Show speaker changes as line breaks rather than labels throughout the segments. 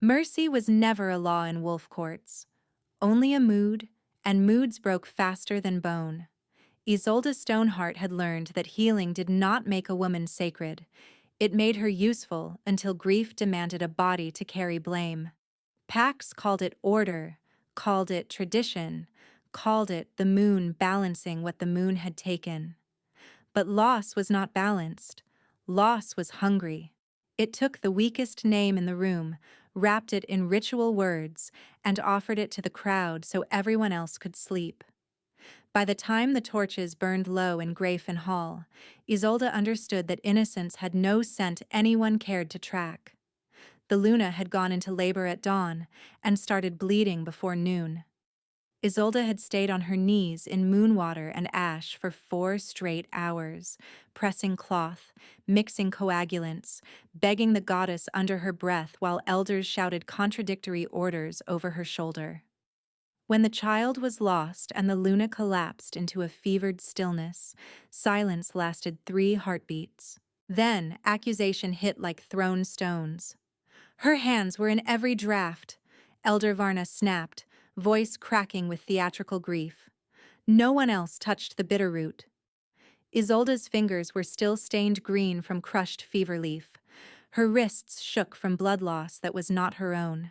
Mercy was never a law in wolf courts, only a mood, and moods broke faster than bone. Isolde Stoneheart had learned that healing did not make a woman sacred. It made her useful until grief demanded a body to carry blame. Pax called it order, called it tradition, called it the moon balancing what the moon had taken. But loss was not balanced. Loss was hungry. It took the weakest name in the room, wrapped it in ritual words, and offered it to the crowd so everyone else could sleep. By the time the torches burned low in Grafen Hall, Isolde understood that innocence had no scent anyone cared to track. The Luna had gone into labor at dawn and started bleeding before noon. Isolde had stayed on her knees in moonwater and ash for 4 straight hours, pressing cloth, mixing coagulants, begging the goddess under her breath while elders shouted contradictory orders over her shoulder. When the child was lost and the Luna collapsed into a fevered stillness, silence lasted 3 heartbeats. Then accusation hit like thrown stones. Her hands were in every draft. Elder Varna snapped, voice cracking with theatrical grief. No one else touched the bitter root. Isolde's fingers were still stained green from crushed fever leaf. Her wrists shook from blood loss that was not her own.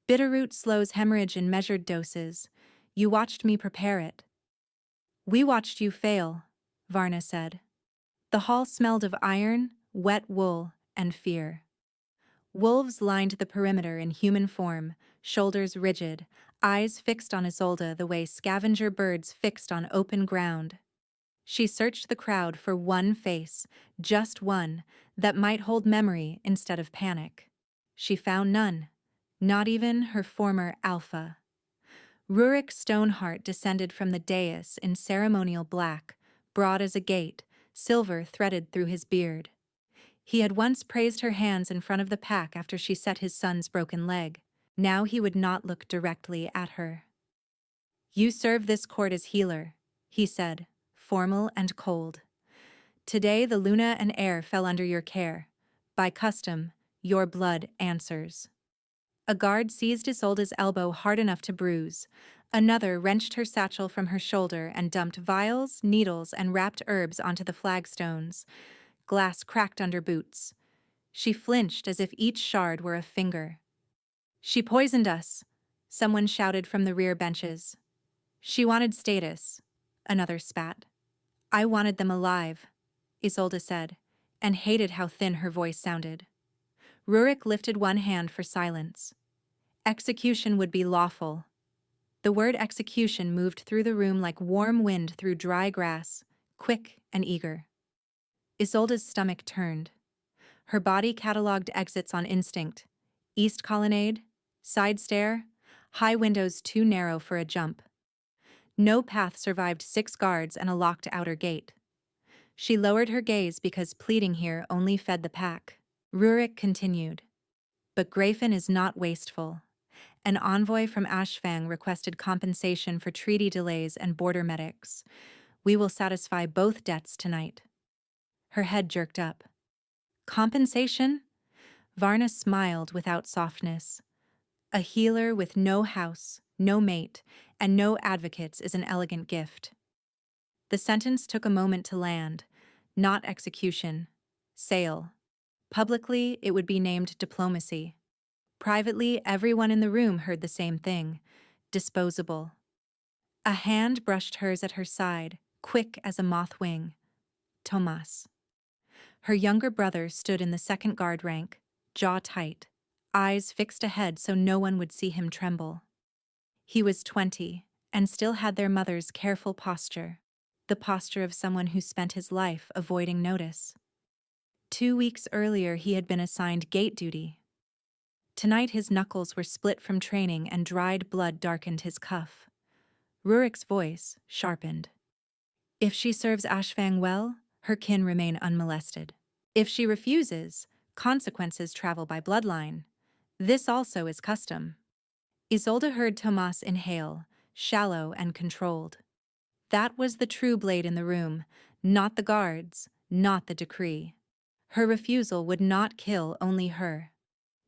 Bitterroot slows hemorrhage in measured doses. You watched me prepare it. We watched you fail, Varna said. The hall smelled of iron, wet wool, and fear. Wolves lined the perimeter in human form, shoulders rigid, eyes fixed on Isolde the way scavenger birds fixed on open ground. She searched the crowd for one face, just one, that might hold memory instead of panic. She found none, not even her former alpha. Rurik Stoneheart descended from the dais in ceremonial black, broad as a gate, silver threaded through his beard. He had once praised her hands in front of the pack after she set his son's broken leg. Now he would not look directly at her. You serve this court as healer, he said, formal and cold. Today the Luna and air fell under your care. By custom, your blood answers. A guard seized Isolde's elbow hard enough to bruise. Another wrenched her satchel from her shoulder and dumped vials, needles, and wrapped herbs onto the flagstones. Glass cracked under boots. She flinched as if each shard were a finger. She poisoned us, someone shouted from the rear benches. She wanted status, another spat. I wanted them alive, Isolde said, and hated how thin her voice sounded. Rurik lifted one hand for silence. Execution would be lawful. The word execution moved through the room like warm wind through dry grass, quick and eager. Isolde's stomach turned. Her body catalogued exits on instinct. East colonnade, side stair, high windows too narrow for a jump. No path survived 6 guards and a locked outer gate. She lowered her gaze because pleading here only fed the pack. Rurik continued. But Grafen is not wasteful. An envoy from Ashfang requested compensation for treaty delays and border medics. We will satisfy both debts tonight. Her head jerked up. Compensation? Varna smiled without softness. A healer with no house, no mate, and no advocates is an elegant gift. The sentence took a moment to land. Not execution. Sale. Publicly, it would be named diplomacy. Privately, everyone in the room heard the same thing. Disposable. A hand brushed hers at her side, quick as a moth wing. Tomas. Her younger brother stood in the second guard rank, jaw tight, eyes fixed ahead so no one would see him tremble. He was 20, and still had their mother's careful posture, the posture of someone who spent his life avoiding notice. 2 weeks earlier he had been assigned gate duty. Tonight his knuckles were split from training and dried blood darkened his cuff. Rurik's voice sharpened. If she serves Ashfang well, her kin remain unmolested. If she refuses, consequences travel by bloodline. This also is custom. Isolde heard Tomas inhale, shallow and controlled. That was the true blade in the room, not the guards, not the decree. Her refusal would not kill only her.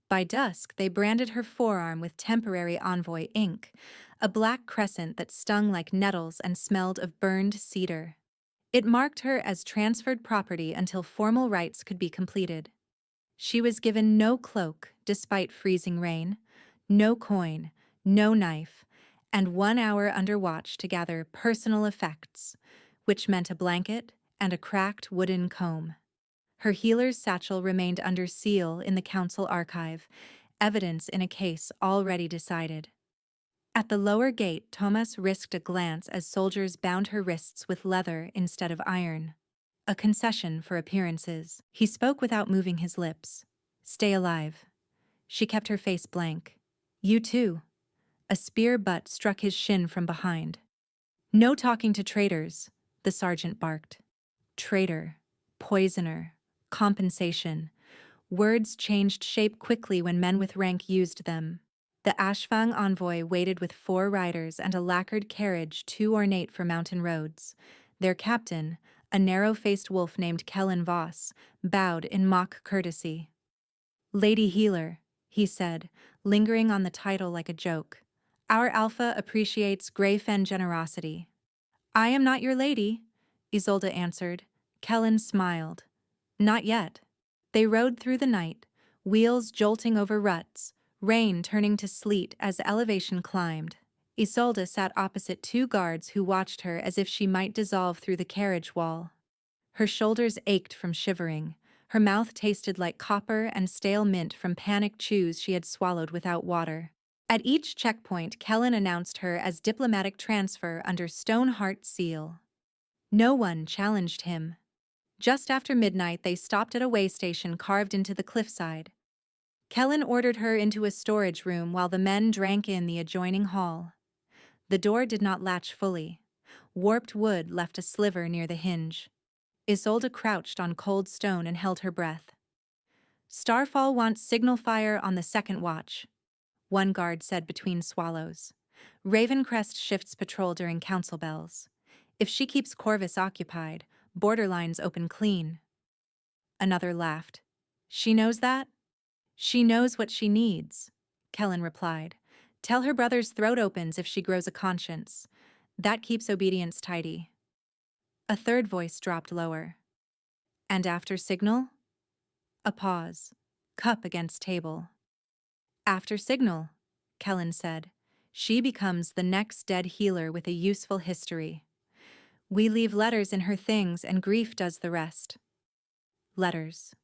By dusk, they branded her forearm with temporary envoy ink, a black crescent that stung like nettles and smelled of burned cedar. It marked her as transferred property until formal rites could be completed. She was given no cloak, despite freezing rain, no coin, no knife, and 1 hour under watch to gather personal effects, which meant a blanket and a cracked wooden comb. Her healer's satchel remained under seal in the council archive, evidence in a case already decided. At the lower gate, Thomas risked a glance as soldiers bound her wrists with leather instead of iron. A concession for appearances. He spoke without moving his lips. Stay alive. She kept her face blank. You too. A spear butt struck his shin from behind. No talking to traitors, the sergeant barked. Traitor. Poisoner. Compensation. Words changed shape quickly when men with rank used them. The Ashfang envoy waited with 4 riders and a lacquered carriage too ornate for mountain roads. Their captain, a narrow-faced wolf named Kellen Voss, bowed in mock courtesy. Lady Healer, he said, lingering on the title like a joke. Our Alpha appreciates Greyfen generosity. I am not your lady, Isolde answered. Kellen smiled. Not yet. They rode through the night, wheels jolting over ruts, rain turning to sleet as elevation climbed. Isolde sat opposite 2 guards who watched her as if she might dissolve through the carriage wall. Her shoulders ached from shivering. Her mouth tasted like copper and stale mint from panic chews she had swallowed without water. At each checkpoint, Kellen announced her as diplomatic transfer under Stoneheart seal. No one challenged him. Just after midnight, they stopped at a way station carved into the cliffside. Kellen ordered her into a storage room while the men drank in the adjoining hall. The door did not latch fully. Warped wood left a sliver near the hinge. Isolde crouched on cold stone and held her breath. Starfall wants signal fire on the second watch, one guard said between swallows. Ravencrest shifts patrol during council bells. If she keeps Corvus occupied, borderlines open clean. Another laughed. She knows that? She knows what she needs, Kellen replied. Tell her brother's throat opens if she grows a conscience. That keeps obedience tidy. A third voice dropped lower. And after signal? A pause. Cup against table. After signal, Kellen said, she becomes the next dead healer with a useful history. We leave letters in her things and grief does the rest. Letters.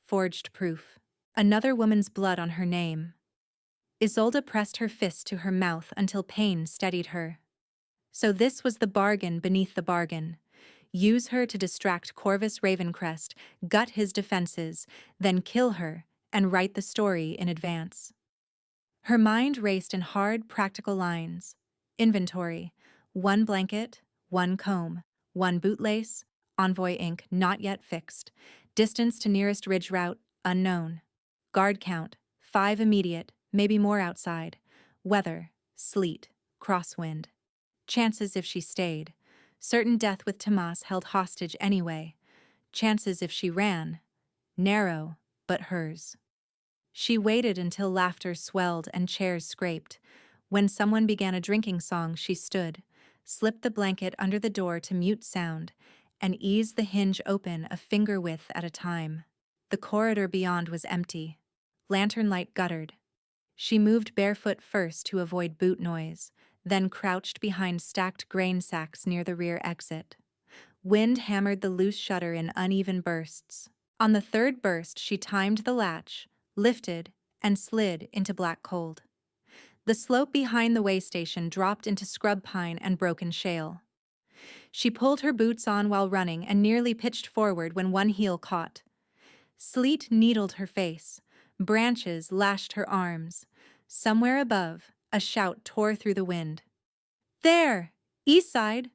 Forged proof. Another woman's blood on her name. Isolde pressed her fist to her mouth until pain steadied her. So this was the bargain beneath the bargain. Use her to distract Corvus Ravencrest, gut his defenses, then kill her, and write the story in advance. Her mind raced in hard, practical lines. Inventory: 1 blanket, 1 comb, 1 bootlace, envoy ink not yet fixed, distance to nearest ridge route unknown. Guard count: 5 immediate, maybe more outside. Weather: sleet, crosswind. Chances if she stayed. Certain death with Tomas held hostage anyway. Chances if she ran. Narrow, but hers. She waited until laughter swelled and chairs scraped. When someone began a drinking song, she stood, slipped the blanket under the door to mute sound, and eased the hinge open a finger width at a time. The corridor beyond was empty. Lantern light guttered. She moved barefoot first to avoid boot noise, then crouched behind stacked grain sacks near the rear exit. Wind hammered the loose shutter in uneven bursts. On the 3rd burst, she timed the latch, lifted, and slid into black cold. The slope behind the way station dropped into scrub pine and broken shale. She pulled her boots on while running and nearly pitched forward when one heel caught. Sleet needled her face. Branches lashed her arms. Somewhere above, a shout tore through the wind. There! East side!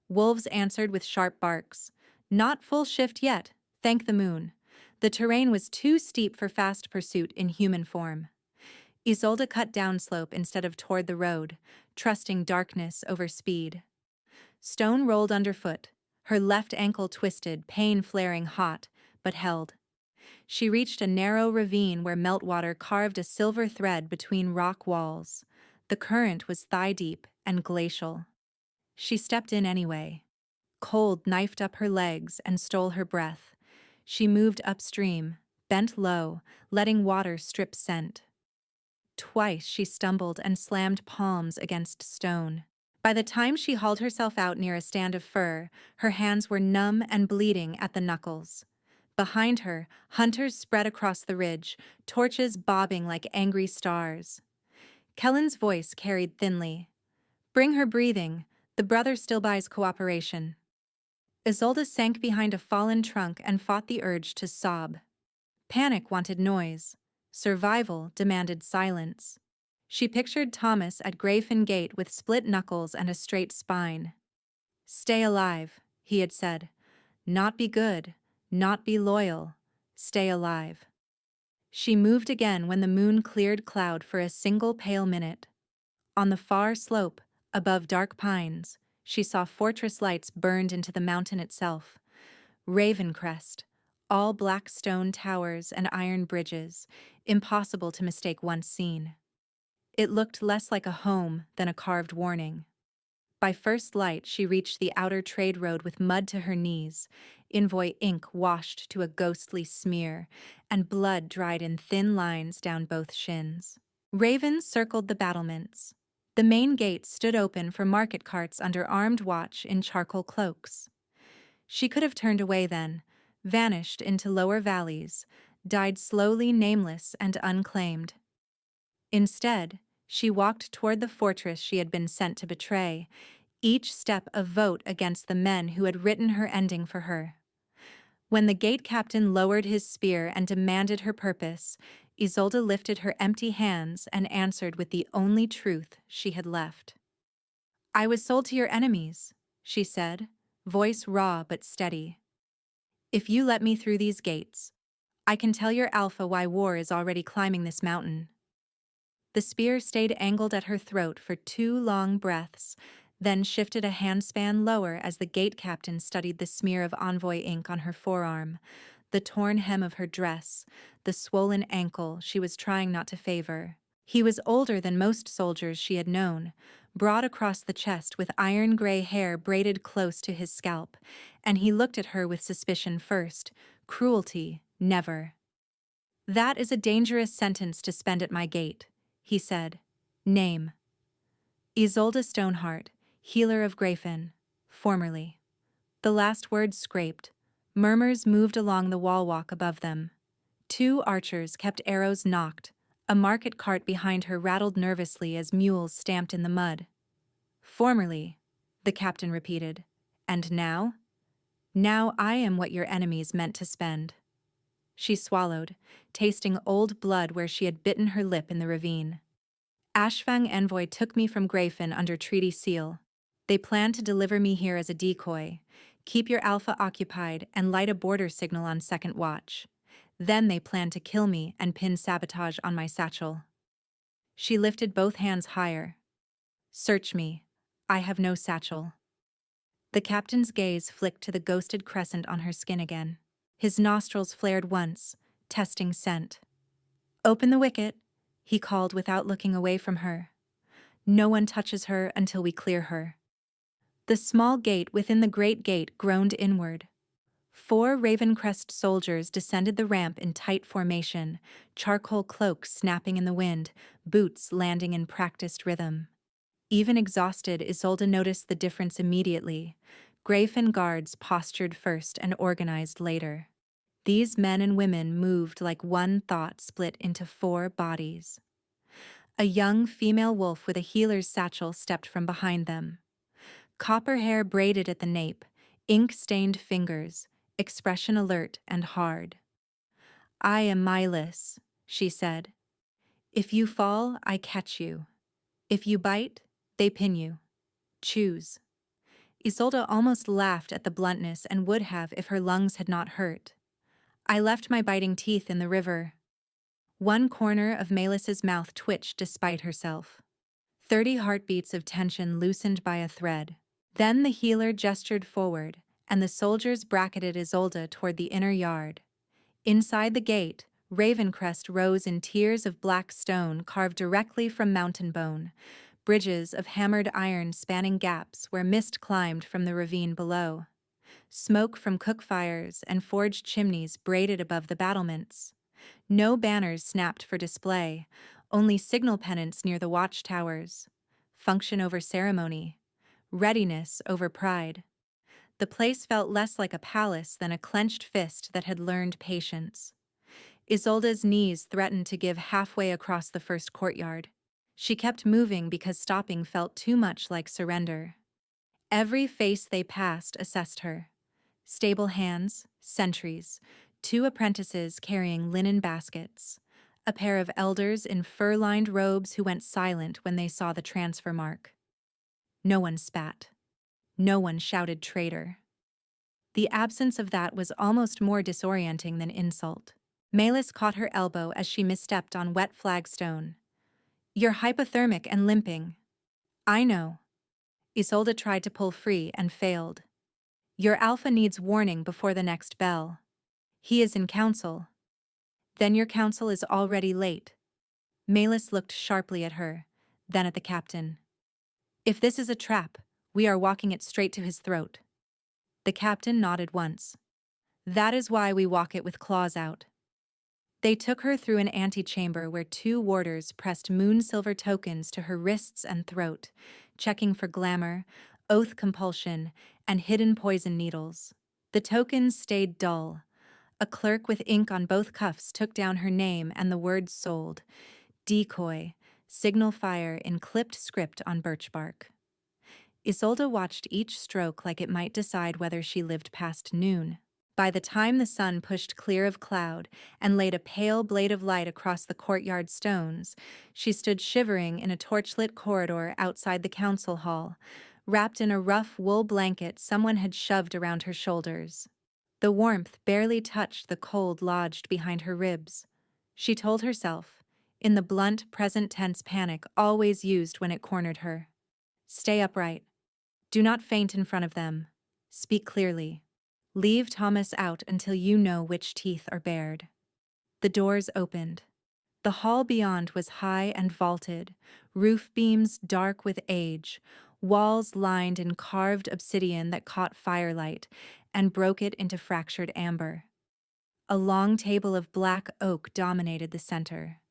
Wolves answered with sharp barks. Not full shift yet, thank the moon. The terrain was too steep for fast pursuit in human form. Isolde cut downslope instead of toward the road, trusting darkness over speed. Stone rolled underfoot, her left ankle twisted, pain flaring hot, but held. She reached a narrow ravine where meltwater carved a silver thread between rock walls. The current was thigh-deep and glacial. She stepped in anyway. Cold knifed up her legs and stole her breath. She moved upstream, bent low, letting water strip scent. Twice she stumbled and slammed palms against stone. By the time she hauled herself out near a stand of fir, her hands were numb and bleeding at the knuckles. Behind her, hunters spread across the ridge, torches bobbing like angry stars. Kellen's voice carried thinly. "Bring her breathing. The brother still buys cooperation." Isolde sank behind a fallen trunk and fought the urge to sob. Panic wanted noise. Survival demanded silence. She pictured Thomas at Grayfin Gate with split knuckles and a straight spine. "Stay alive," he had said. "Not be good, not be loyal. Stay alive." She moved again when the moon cleared cloud for a single pale minute. On the far slope, above dark pines, she saw fortress lights burned into the mountain itself. Ravencrest, all black stone towers and iron bridges, impossible to mistake once seen. It looked less like a home than a carved warning. By first light, she reached the outer trade road with mud to her knees, Envoy ink washed to a ghostly smear, and blood dried in thin lines down both shins. Ravens circled the battlements. The main gate stood open for market carts under armed watch in charcoal cloaks. She could have turned away then, vanished into lower valleys, died slowly nameless and unclaimed. Instead, she walked toward the fortress she had been sent to betray, each step a vote against the men who had written her ending for her. When the gate captain lowered his spear and demanded her purpose, Isolde lifted her empty hands and answered with the only truth she had left. "I was sold to your enemies," she said, voice raw but steady. "If you let me through these gates, I can tell your Alpha why war is already climbing this mountain." The spear stayed angled at her throat for 2 long breaths, then shifted a handspan lower as the gate captain studied the smear of envoy ink on her forearm, the torn hem of her dress, the swollen ankle she was trying not to favor. He was older than most soldiers she had known, broad across the chest with iron-gray hair braided close to his scalp, and he looked at her with suspicion first, cruelty never. "That is a dangerous sentence to spend at my gate," he said. "Name." "Isolde Stoneheart, healer of Grayfin, formerly." The last word scraped. Murmurs moved along the wall walk above them. 2 archers kept arrows nocked. A market cart behind her rattled nervously as mules stamped in the mud. "Formerly," the captain repeated. "And now?" "Now I am what your enemies meant to spend." She swallowed, tasting old blood where she had bitten her lip in the ravine. "Ashfang Envoy took me from Grayfin under treaty seal. They plan to deliver me here as a decoy, keep your Alpha occupied, and light a border signal on second watch. Then they plan to kill me and pin sabotage on my satchel." She lifted both hands higher. "Search me. I have no satchel." The captain's gaze flicked to the ghosted crescent on her skin again. His nostrils flared once, testing scent. "Open the wicket," he called without looking away from her. "No one touches her until we clear her." The small gate within the great gate groaned inward. 4 Ravencrest soldiers descended the ramp in tight formation, charcoal cloaks snapping in the wind, boots landing in practiced rhythm. Even exhausted, Isolde noticed the difference immediately. Grayfin guards postured first and organized later. These men and women moved like one thought split into 4 bodies. A young female wolf with a healer's satchel stepped from behind them. Copper hair braided at the nape, ink-stained fingers, expression alert and hard. "I am Mylis," she said. "If you fall, I catch you. If you bite, they pin you. Choose." Isolde almost laughed at the bluntness and would have if her lungs had not hurt. "I left my biting teeth in the river." One corner of Melis's mouth twitched despite herself. 30 heartbeats of tension loosened by a thread. Then the healer gestured forward, and the soldiers bracketed Isolde toward the inner yard. Inside the gate, Ravencrest rose in tiers of black stone carved directly from mountain bone, bridges of hammered iron spanning gaps where mist climbed from the ravine below. Smoke from cook fires and forged chimneys braided above the battlements. No banners snapped for display, only signal pennants near the watchtowers. Function over ceremony. Readiness over pride. The place felt less like a palace than a clenched fist that had learned patience. Isolde's knees threatened to give halfway across the first courtyard. She kept moving because stopping felt too much like surrender. Every face they passed assessed her. Stable hands, sentries, 2 apprentices carrying linen baskets, a pair of elders in fur-lined robes who went silent when they saw the transfer mark. No one spat. No one shouted traitor. The absence of that was almost more disorienting than insult. Melis caught her elbow as she misstepped on wet flagstone. "You're hypothermic and limping." "I know." Isolde tried to pull free and failed. "Your alpha needs warning before the next bell. He is in council." "Then your council is already late." Melis looked sharply at her, then at the captain. "If this is a trap, we are walking it straight to his throat." The captain nodded once. "That is why we walk it with claws out." They took her through an antechamber where 2 warders pressed moon-silver tokens to her wrists and throat, checking for glamour, oath compulsion, and hidden poison needles. The tokens stayed dull. A clerk with ink on both cuffs took down her name and the words sold. Decoy, signal fire in clipped script on birch bark. Isolde watched each stroke like it might decide whether she lived past noon. By the time the sun pushed clear of cloud and laid a pale blade of light across the courtyard stones, she stood shivering in a torchlit corridor outside the council hall, wrapped in a rough wool blanket someone had shoved around her shoulders. The warmth barely touched the cold lodged behind her ribs. She told herself, in the blunt, present tense panic always used when it cornered her. Stay upright. Do not faint in front of them. Speak clearly. Leave Thomas out until you know which teeth are bared. The doors opened. The hall beyond was high and vaulted, roof beams dark with age, walls lined in carved obsidian that caught firelight and broke it into fractured amber. A long table of black oak dominated the center.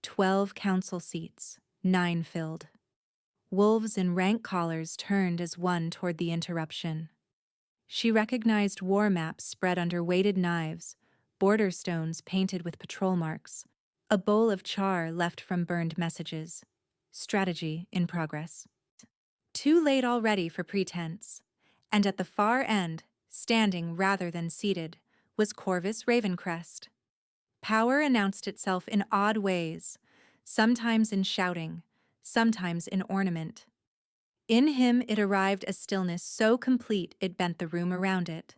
12 council seats, 9 filled. Wolves in rank collars turned as one toward the interruption. She recognized war maps spread under weighted knives, border stones painted with patrol marks, a bowl of char left from burned messages. Strategy in progress. Too late already for pretense. And at the far end, standing rather than seated, was Corvus Ravencrest. Power announced itself in odd ways, sometimes in shouting, sometimes in ornament. In him it arrived as stillness so complete it bent the room around it.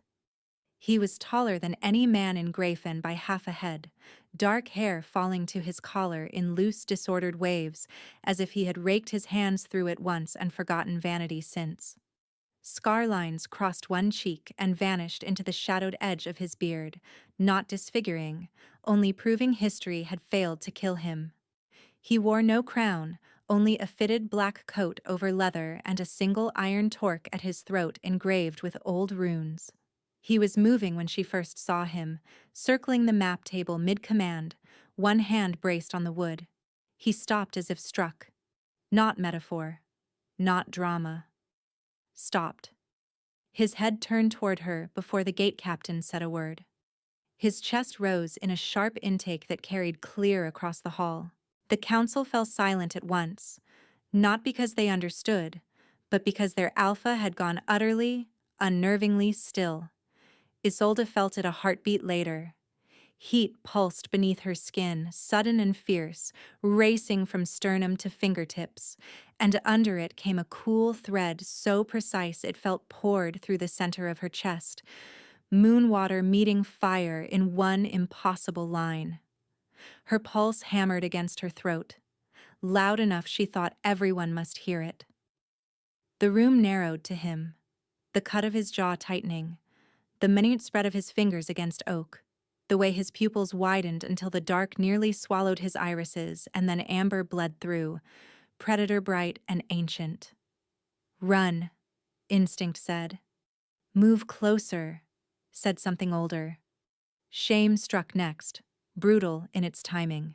He was taller than any man in Grayfen by half a head, dark hair falling to his collar in loose, disordered waves, as if he had raked his hands through it once and forgotten vanity since. Scar lines crossed one cheek and vanished into the shadowed edge of his beard, not disfiguring, only proving history had failed to kill him. He wore no crown, only a fitted black coat over leather and a single iron torque at his throat engraved with old runes. He was moving when she first saw him, circling the map table mid-command, one hand braced on the wood. He stopped as if struck. Not metaphor. Not drama. Stopped. His head turned toward her before the gate captain said a word. His chest rose in a sharp intake that carried clear across the hall. The council fell silent at once, not because they understood, but because their alpha had gone utterly, unnervingly still. Isolde felt it a heartbeat later. Heat pulsed beneath her skin, sudden and fierce, racing from sternum to fingertips, and under it came a cool thread so precise it felt poured through the center of her chest, moon water meeting fire in one impossible line. Her pulse hammered against her throat, loud enough she thought everyone must hear it. The room narrowed to him, the cut of his jaw tightening, the minute spread of his fingers against oak. the way his pupils widened until the dark nearly swallowed his irises and then amber bled through, predator bright and ancient. Run, instinct said. Move closer, said something older. Shame struck next, brutal in its timing.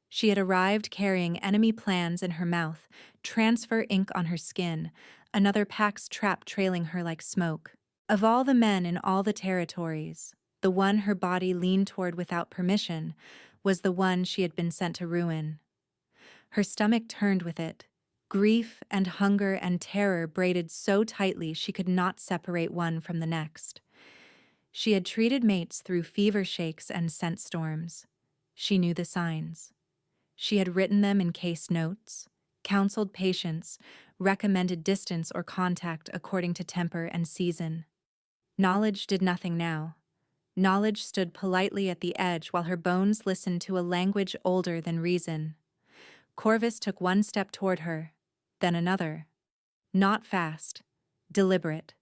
She had arrived carrying enemy plans in her mouth, transfer ink on her skin, another pack's trap trailing her like smoke. Of all the men in all the territories, the one her body leaned toward without permission was the one she had been sent to ruin. Her stomach turned with it. Grief and hunger and terror braided so tightly she could not separate one from the next. She had treated mates through fever shakes and scent storms. She knew the signs. She had written them in case notes, counseled patients, recommended distance or contact according to temper and season. Knowledge did nothing now. Knowledge stood politely at the edge while her bones listened to a language older than reason. Corvus took one step toward her, then another. Not fast, deliberate,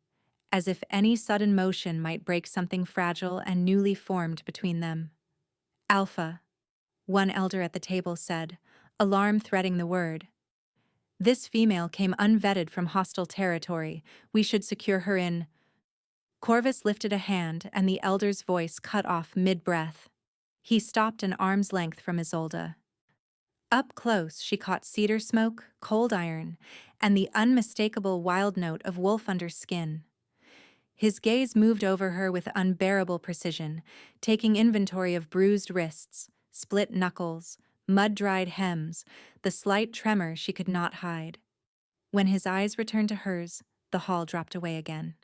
as if any sudden motion might break something fragile and newly formed between them. Alpha, one elder at the table said, alarm threading the word. This female came unvetted from hostile territory. We should secure her in. Corvus lifted a hand, and the elder's voice cut off mid-breath. He stopped an arm's length from Isolde. Up close, she caught cedar smoke, cold iron, and the unmistakable wild note of wolf under skin. His gaze moved over her with unbearable precision, taking inventory of bruised wrists, split knuckles, mud-dried hems, the slight tremor she could not hide. When his eyes returned to hers, the hall dropped away again.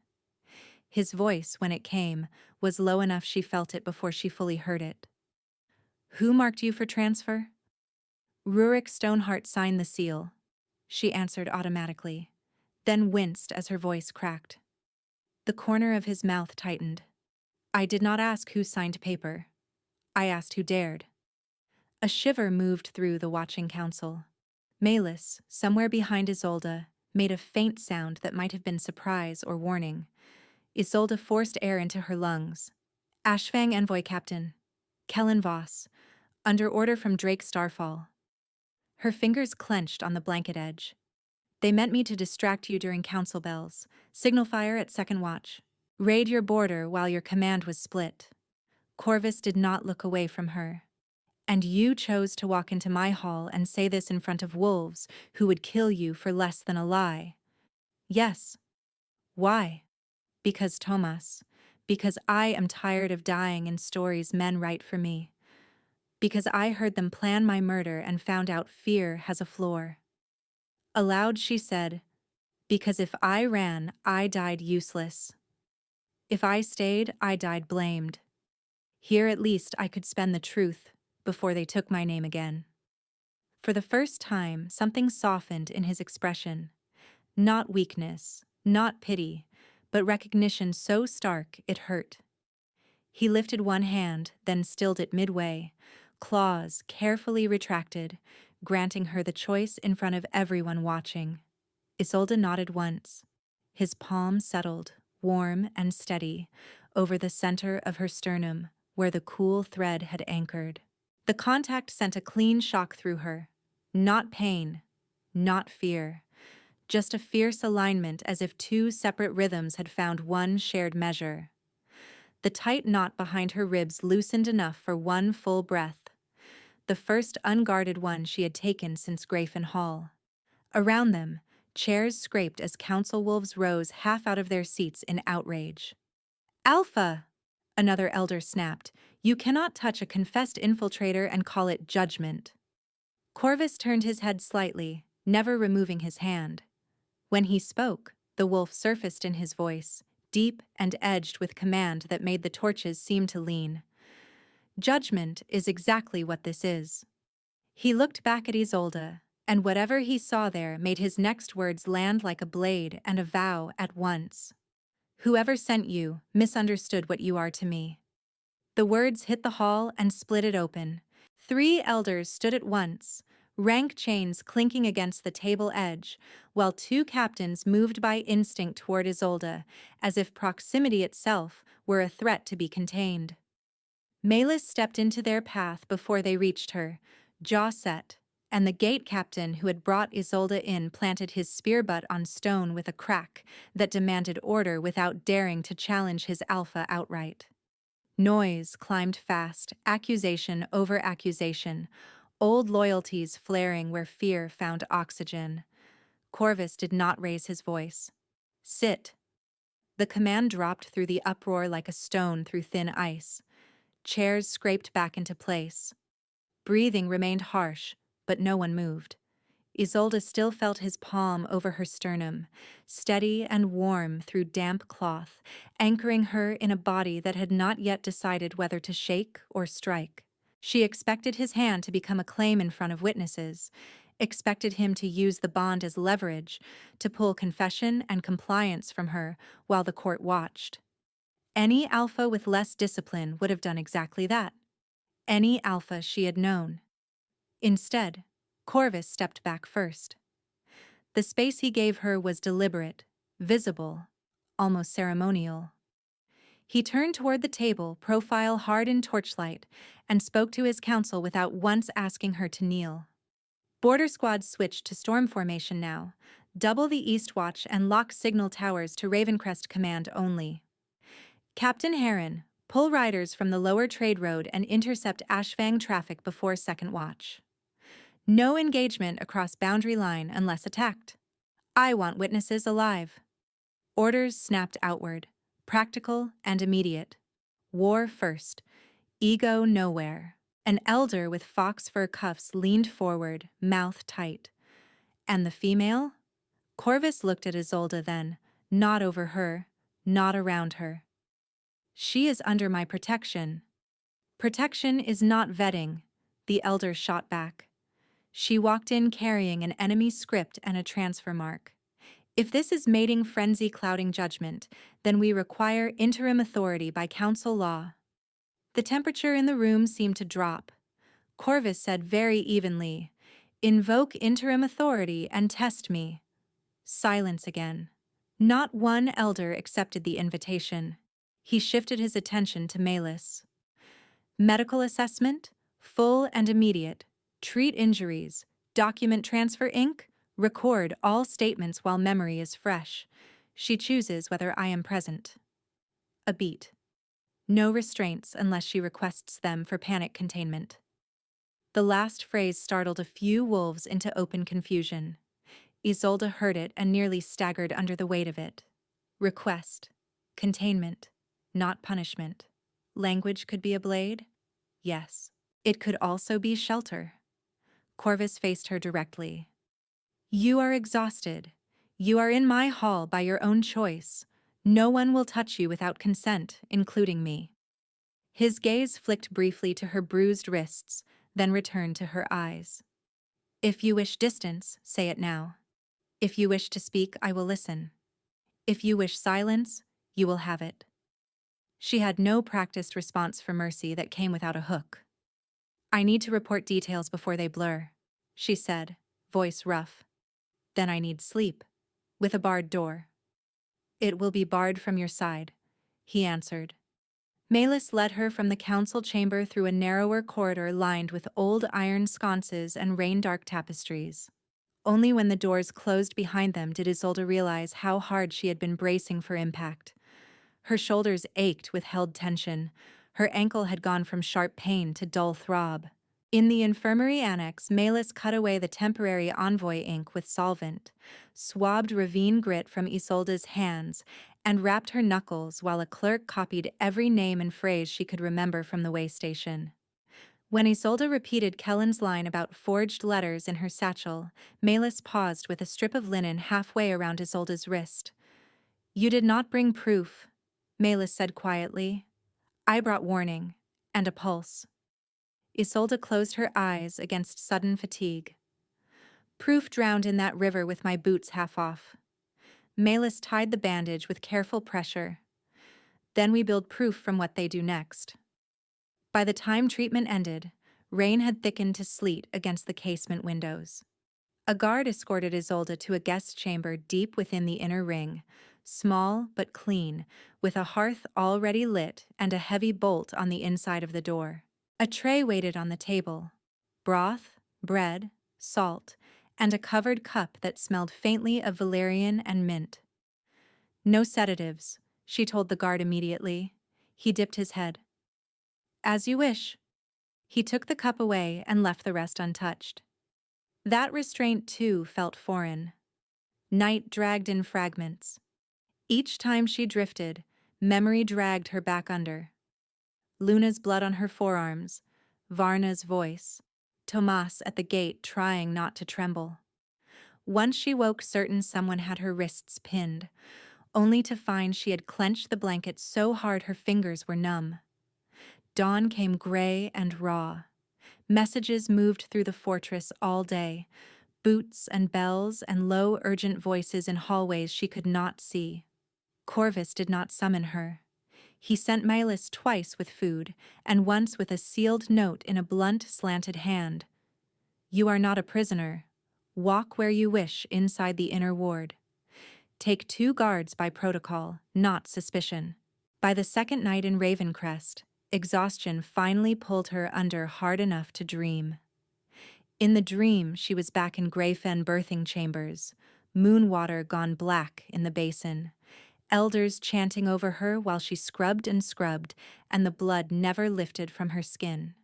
His voice, when it came, was low enough she felt it before she fully heard it. Who marked you for transfer? Rurik Stoneheart signed the seal. She answered automatically, then winced as her voice cracked. The corner of his mouth tightened. I did not ask who signed paper. I asked who dared. A shiver moved through the watching council. Malus, somewhere behind Isolde, made a faint sound that might have been surprise or warning. Isolde forced air into her lungs. Ashfang Envoy Captain. Kellen Voss. Under order from Drake Starfall. Her fingers clenched on the blanket edge. They meant me to distract you during council bells. Signal fire at second watch. Raid your border while your command was split. Corvus did not look away from her. And you chose to walk into my hall and say this in front of wolves who would kill you for less than a lie. Yes. Why? Because Thomas. Because I am tired of dying in stories men write for me. Because I heard them plan my murder and found out fear has a floor. Aloud she said, because if I ran, I died useless. If I stayed, I died blamed. Here at least I could spend the truth before they took my name again. For the first time, something softened in his expression. Not weakness, not pity, but recognition so stark it hurt. He lifted one hand, then stilled it midway, claws carefully retracted, granting her the choice in front of everyone watching. Isolde nodded once. His palm settled, warm and steady, over the center of her sternum, where the cool thread had anchored. The contact sent a clean shock through her. Not pain, not fear. Just a fierce alignment as if two separate rhythms had found one shared measure. The tight knot behind her ribs loosened enough for one full breath, the first unguarded one she had taken since Grafen Hall. Around them, chairs scraped as council wolves rose half out of their seats in outrage. Alpha! Another elder snapped. You cannot touch a confessed infiltrator and call it judgment. Corvus turned his head slightly, never removing his hand. When he spoke, the wolf surfaced in his voice, deep and edged with command that made the torches seem to lean. Judgment is exactly what this is. He looked back at Isolde, and whatever he saw there made his next words land like a blade and a vow at once. Whoever sent you misunderstood what you are to me. The words hit the hall and split it open. 3 elders stood at once, rank chains clinking against the table edge, while 2 captains moved by instinct toward Isolde, as if proximity itself were a threat to be contained. Melis stepped into their path before they reached her, jaw set, and the gate captain who had brought Isolde in planted his spear butt on stone with a crack that demanded order without daring to challenge his alpha outright. Noise climbed fast, accusation over accusation, old loyalties flaring where fear found oxygen. Corvus did not raise his voice. Sit. The command dropped through the uproar like a stone through thin ice. Chairs scraped back into place. Breathing remained harsh, but no one moved. Isolde still felt his palm over her sternum, steady and warm through damp cloth, anchoring her in a body that had not yet decided whether to shake or strike. She expected his hand to become a claim in front of witnesses, expected him to use the bond as leverage, to pull confession and compliance from her while the court watched. Any alpha with less discipline would have done exactly that. Any alpha she had known. Instead, Corvus stepped back first. The space he gave her was deliberate, visible, almost ceremonial. He turned toward the table, profile hard in torchlight, and spoke to his counsel without once asking her to kneel. Border squads switched to storm formation now. Double the East Watch and lock signal towers to Ravencrest Command only. Captain Heron, pull riders from the lower trade road and intercept Ashfang traffic before second watch. No engagement across boundary line unless attacked. I want witnesses alive. Orders snapped outward, practical and immediate. War first, ego nowhere. An elder with fox fur cuffs leaned forward, mouth tight. And the female? Corvus looked at Isolde then, not over her, not around her. She is under my protection. Protection is not vetting, the elder shot back. She walked in carrying an enemy script and a transfer mark. If this is mating frenzy clouding judgment, then we require interim authority by council law. The temperature in the room seemed to drop. Corvus said very evenly, "Invoke interim authority and test me." Silence again. Not one elder accepted the invitation. He shifted his attention to Melis. Medical assessment, full and immediate. Treat injuries. Document transfer ink. Record all statements while memory is fresh. She chooses whether I am present. A beat. No restraints unless she requests them for panic containment. The last phrase startled a few wolves into open confusion. Isolde heard it and nearly staggered under the weight of it. Request. Containment. Not punishment. Language could be a blade? Yes. It could also be shelter. Corvus faced her directly. You are exhausted. You are in my hall by your own choice. No one will touch you without consent, including me. His gaze flicked briefly to her bruised wrists, then returned to her eyes. If you wish distance, say it now. If you wish to speak, I will listen. If you wish silence, you will have it. She had no practiced response for mercy that came without a hook. I need to report details before they blur, she said, voice rough. Then I need sleep, with a barred door. It will be barred from your side, he answered. Melis led her from the council chamber through a narrower corridor lined with old iron sconces and rain-dark tapestries. Only when the doors closed behind them did Isolde realize how hard she had been bracing for impact. Her shoulders ached with held tension. Her ankle had gone from sharp pain to dull throb. In the infirmary annex, Melis cut away the temporary envoy ink with solvent, swabbed ravine grit from Isolde's hands, and wrapped her knuckles while a clerk copied every name and phrase she could remember from the way station. When Isolde repeated Kellen's line about forged letters in her satchel, Melis paused with a strip of linen halfway around Isolde's wrist. You did not bring proof, Melis said quietly. I brought warning, and a pulse. Isolde closed her eyes against sudden fatigue. Proof drowned in that river with my boots half off. Melis tied the bandage with careful pressure. Then we build proof from what they do next. By the time treatment ended, rain had thickened to sleet against the casement windows. A guard escorted Isolde to a guest chamber deep within the inner ring, small but clean, with a hearth already lit and a heavy bolt on the inside of the door. A tray waited on the table: broth, bread, salt, and a covered cup that smelled faintly of valerian and mint. "No sedatives," she told the guard immediately. He dipped his head. "As you wish." He took the cup away and left the rest untouched. That restraint, too, felt foreign. Night dragged in fragments. Each time she drifted, memory dragged her back under. Luna's blood on her forearms, Varna's voice, Tomas at the gate trying not to tremble. Once she woke certain someone had her wrists pinned, only to find she had clenched the blanket so hard her fingers were numb. Dawn came gray and raw. Messages moved through the fortress all day, boots and bells and low, urgent voices in hallways she could not see. Corvus did not summon her. He sent Milas twice with food, and once with a sealed note in a blunt, slanted hand. "You are not a prisoner. Walk where you wish inside the inner ward. Take 2 guards by protocol, not suspicion." By the second night in Ravencrest, exhaustion finally pulled her under hard enough to dream. In the dream, she was back in Greyfen birthing chambers, moon water gone black in the basin, elders chanting over her while she scrubbed and scrubbed, and the blood never lifted from her skin.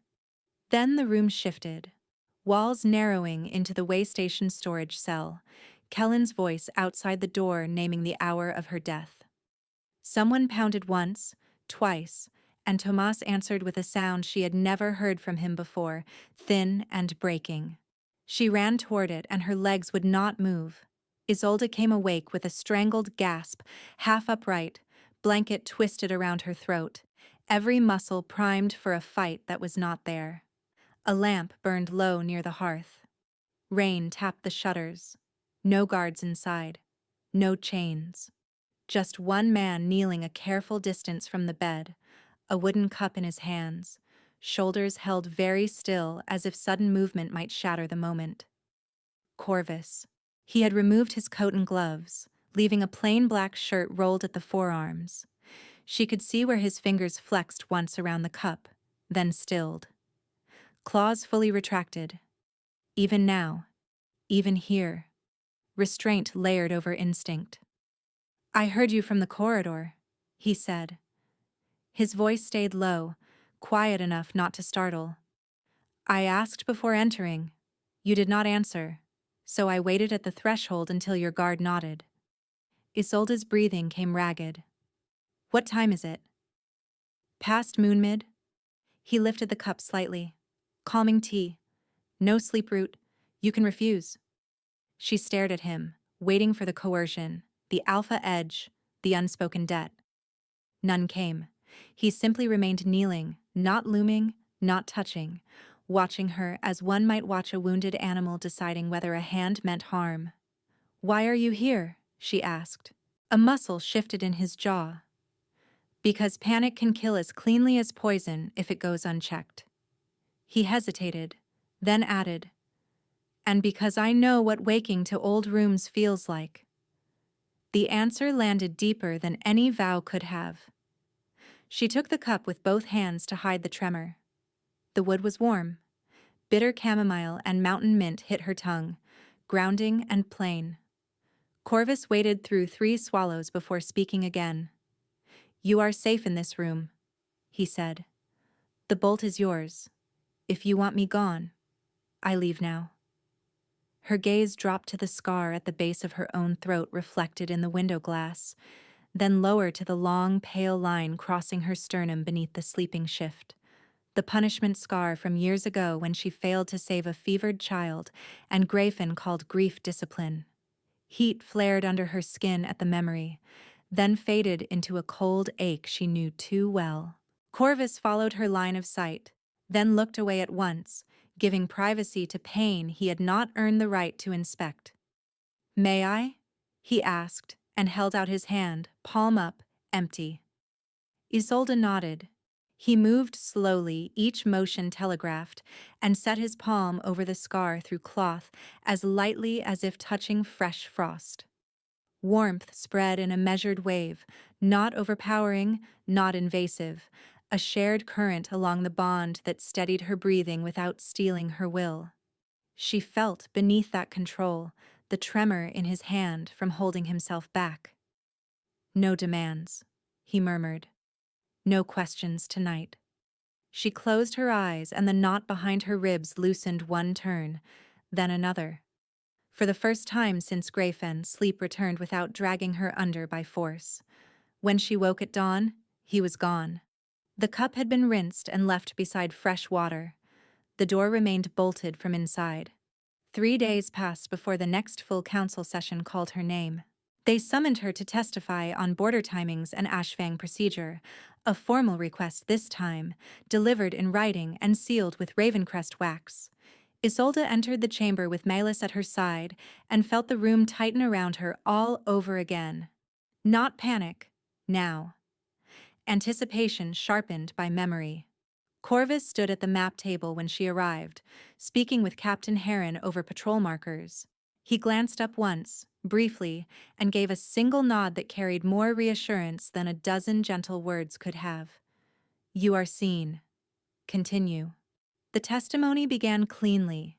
Then the room shifted, walls narrowing into the waystation storage cell, Kellen's voice outside the door naming the hour of her death. Someone pounded once, twice, and Tomas answered with a sound she had never heard from him before, thin and breaking. She ran toward it, and her legs would not move. Isolde came awake with a strangled gasp, half upright, blanket twisted around her throat, every muscle primed for a fight that was not there. A lamp burned low near the hearth. Rain tapped the shutters. No guards inside. No chains. Just one man kneeling a careful distance from the bed, a wooden cup in his hands, shoulders held very still as if sudden movement might shatter the moment. Corvus. He had removed his coat and gloves, leaving a plain black shirt rolled at the forearms. She could see where his fingers flexed once around the cup, then stilled. Claws fully retracted. Even now, even here, restraint layered over instinct. "I heard you from the corridor," he said. His voice stayed low, quiet enough not to startle. "I asked before entering. You did not answer, so I waited at the threshold until your guard nodded." Isolde's breathing came ragged. "What time is it?" "Past moonmid." He lifted the cup slightly. "Calming tea. No sleep root. You can refuse." She stared at him, waiting for the coercion, the alpha edge, the unspoken debt. None came. He simply remained kneeling, not looming, not touching, watching her as one might watch a wounded animal deciding whether a hand meant harm. "Why are you here?" she asked. A muscle shifted in his jaw. "Because panic can kill as cleanly as poison if it goes unchecked." He hesitated, then added, "And because I know what waking to old rooms feels like." The answer landed deeper than any vow could have. She took the cup with both hands to hide the tremor. The wood was warm. Bitter chamomile and mountain mint hit her tongue, grounding and plain. Corvus waited through 3 swallows before speaking again. "You are safe in this room," he said. "The bolt is yours. If you want me gone, I leave now." Her gaze dropped to the scar at the base of her own throat reflected in the window glass, then lower to the long, pale line crossing her sternum beneath the sleeping shift. The punishment scar from years ago when she failed to save a fevered child and Grayfen called grief discipline. Heat flared under her skin at the memory, then faded into a cold ache she knew too well. Corvus followed her line of sight, then looked away at once, giving privacy to pain he had not earned the right to inspect. "May I?" he asked, and held out his hand, palm up, empty. Isolde nodded. He moved slowly, each motion telegraphed, and set his palm over the scar through cloth as lightly as if touching fresh frost. Warmth spread in a measured wave, not overpowering, not invasive, a shared current along the bond that steadied her breathing without stealing her will. She felt beneath that control the tremor in his hand from holding himself back. "No demands," he murmured. "No questions tonight." She closed her eyes and the knot behind her ribs loosened one turn, then another. For the first time since Grayfen, sleep returned without dragging her under by force. When she woke at dawn, he was gone. The cup had been rinsed and left beside fresh water. The door remained bolted from inside. 3 days passed before the next full council session called her name. They summoned her to testify on border timings and Ashfang procedure, a formal request this time, delivered in writing and sealed with Ravencrest wax. Isolde entered the chamber with Malus at her side and felt the room tighten around her all over again. Not panic, now. Anticipation sharpened by memory. Corvus stood at the map table when she arrived, speaking with Captain Heron over patrol markers. He glanced up once, briefly, and gave a single nod that carried more reassurance than a dozen gentle words could have. "You are seen. Continue." The testimony began cleanly.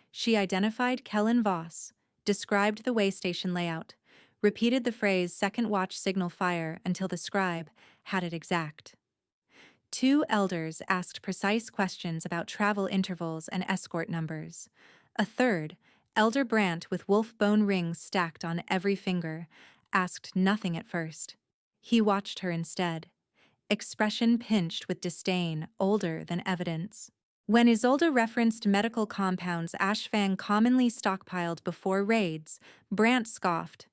She identified Kellen Voss, described the way station layout, repeated the phrase "second watch signal fire" until the scribe had it exact. 2 elders asked precise questions about travel intervals and escort numbers. A third, Elder Brandt with wolf bone rings stacked on every finger, asked nothing at first. He watched her instead, expression pinched with disdain, older than evidence. When Isolde referenced medical compounds Ashfang commonly stockpiled before raids, Brandt scoffed.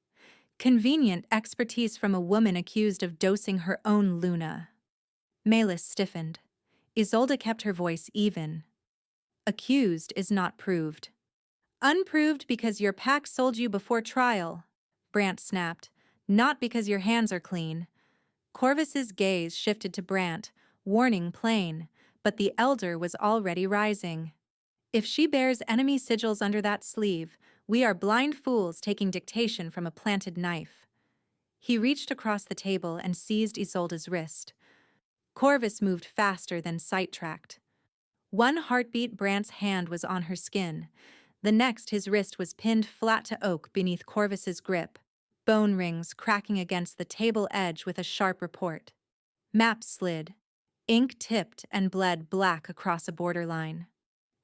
Convenient expertise from a woman accused of dosing her own Luna. Malus stiffened. Isolde kept her voice even. "Accused is not proved." "Unproved because your pack sold you before trial," Brandt snapped, "not because your hands are clean." Corvus's gaze shifted to Brandt, warning plain, but the elder was already rising. "If she bears enemy sigils under that sleeve, we are blind fools taking dictation from a planted knife." He reached across the table and seized Isolde's wrist. Corvus moved faster than sight-tracked. One heartbeat, Brandt's hand was on her skin. The next, his wrist was pinned flat to oak beneath Corvus's grip, bone rings cracking against the table edge with a sharp report. Map slid. Ink tipped and bled black across a borderline.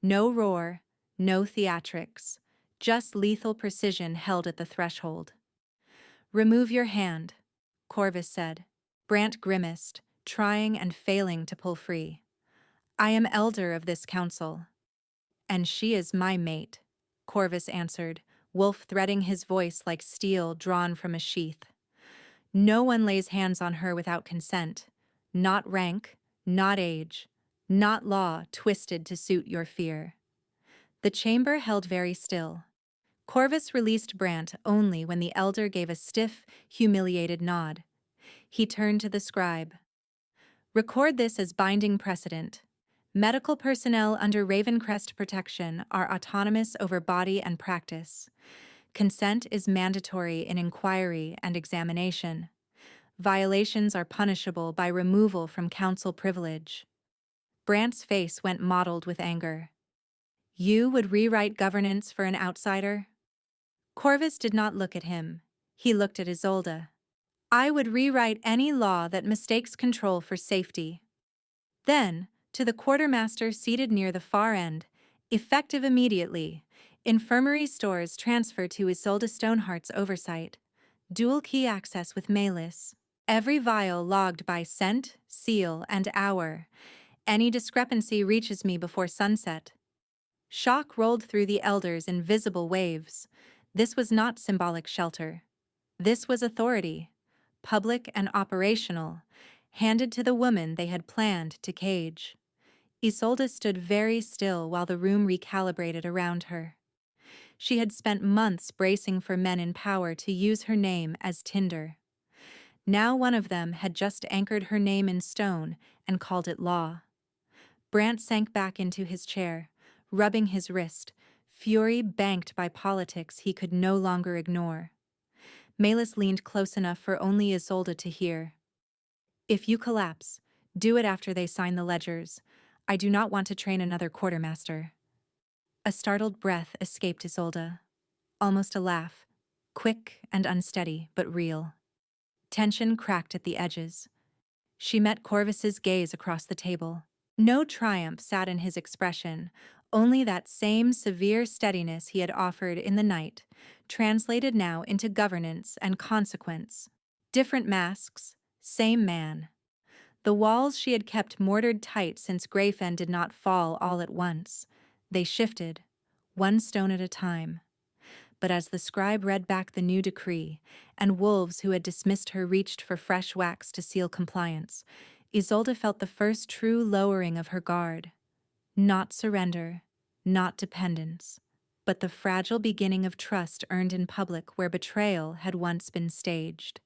No roar, no theatrics, just lethal precision held at the threshold. "Remove your hand," Corvus said. Brandt grimaced, trying and failing to pull free. "I am elder of this council." "And she is my mate," Corvus answered, wolf threading his voice like steel drawn from a sheath. "No one lays hands on her without consent. Not rank, not age, not law twisted to suit your fear." The chamber held very still. Corvus released Brandt only when the elder gave a stiff, humiliated nod. He turned to the scribe. "Record this as binding precedent. Medical personnel under Ravencrest protection are autonomous over body and practice. Consent is mandatory in inquiry and examination. Violations are punishable by removal from council privilege." Brandt's face went mottled with anger. "You would rewrite governance for an outsider?" Corvus did not look at him. He looked at Isolde. "I would rewrite any law that mistakes control for safety." Then, to the quartermaster seated near the far end, "Effective immediately. Infirmary stores transfer to Isolde Stoneheart's oversight. Dual key access with Malus. Every vial logged by scent, seal, and hour. Any discrepancy reaches me before sunset." Shock rolled through the elders in visible waves. This was not symbolic shelter. This was authority, public and operational, handed to the woman they had planned to cage. Isolde stood very still while the room recalibrated around her. She had spent months bracing for men in power to use her name as tinder. Now one of them had just anchored her name in stone and called it law. Brandt sank back into his chair, rubbing his wrist, fury banked by politics he could no longer ignore. Malus leaned close enough for only Isolde to hear. If you collapse, do it after they sign the ledgers. I do not want to train another quartermaster. A startled breath escaped Isolde. Almost a laugh. Quick and unsteady, but real. Tension cracked at the edges. She met Corvus's gaze across the table. No triumph sat in his expression, only that same severe steadiness he had offered in the night, translated now into governance and consequence. Different masks, same man. The walls she had kept mortared tight since Grayfen did not fall all at once. They shifted, one stone at a time. But as the scribe read back the new decree, and wolves who had dismissed her reached for fresh wax to seal compliance, Isolde felt the first true lowering of her guard. Not surrender, not dependence, but the fragile beginning of trust earned in public where betrayal had once been staged.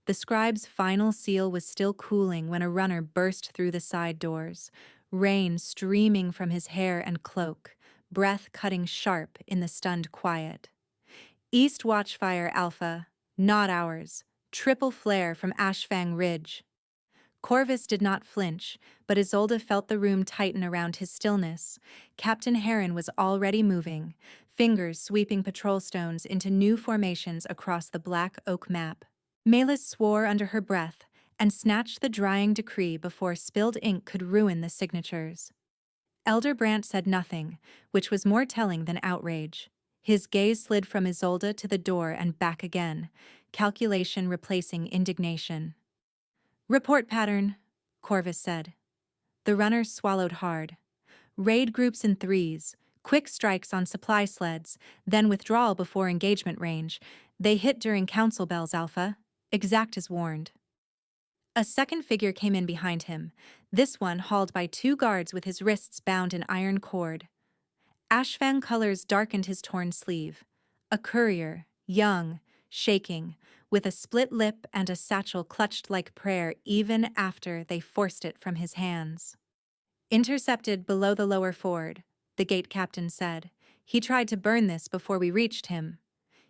The scribe's final seal was still cooling when a runner burst through the side doors, rain streaming from his hair and cloak, breath cutting sharp in the stunned quiet. East Watchfire Alpha, not ours. Triple flare from Ashfang Ridge. Corvus did not flinch, but Isolde felt the room tighten around his stillness. Captain Heron was already moving, fingers sweeping patrol stones into new formations across the black oak map. Malus swore under her breath and snatched the drying decree before spilled ink could ruin the signatures. Elder Brandt said nothing, which was more telling than outrage. His gaze slid from Isolde to the door and back again, calculation replacing indignation. "Report pattern," Corvus said. The runners swallowed hard. Raid groups in threes, quick strikes on supply sleds, then withdrawal before engagement range. They hit during council bells, Alpha. Exact as warned. A second figure came in behind him, this one hauled by two guards with his wrists bound in iron cord. Ashfang colors darkened his torn sleeve. A courier, young, shaking, with a split lip and a satchel clutched like prayer even after they forced it from his hands. "Intercepted below the lower ford," the gate captain said. "He tried to burn this before we reached him."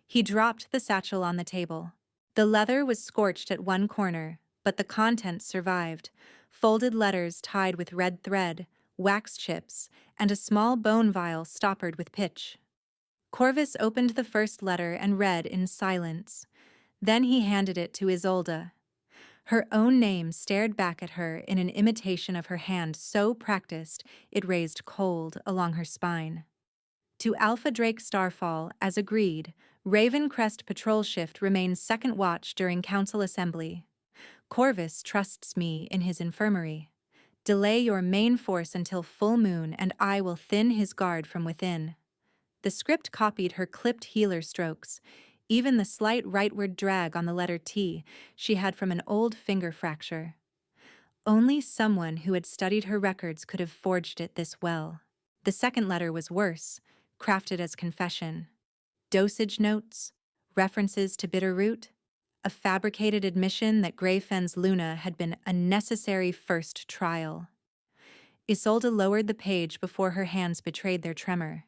He dropped the satchel on the table. The leather was scorched at one corner, but the contents survived. Folded letters tied with red thread, wax chips, and a small bone vial stoppered with pitch. Corvus opened the first letter and read in silence. Then he handed it to Isolde. Her own name stared back at her in an imitation of her hand so practiced it raised cold along her spine. To Alpha Drake Starfall, as agreed, Raven Crest Patrol Shift remains second watch during Council Assembly. Corvus trusts me in his infirmary. Delay your main force until full moon and I will thin his guard from within. The script copied her clipped healer strokes, even the slight rightward drag on the letter T she had from an old finger fracture. Only someone who had studied her records could have forged it this well. The second letter was worse, crafted as confession. Dosage notes, references to Bitterroot, a fabricated admission that Grayfen's Luna had been a necessary first trial. Isolde lowered the page before her hands betrayed their tremor.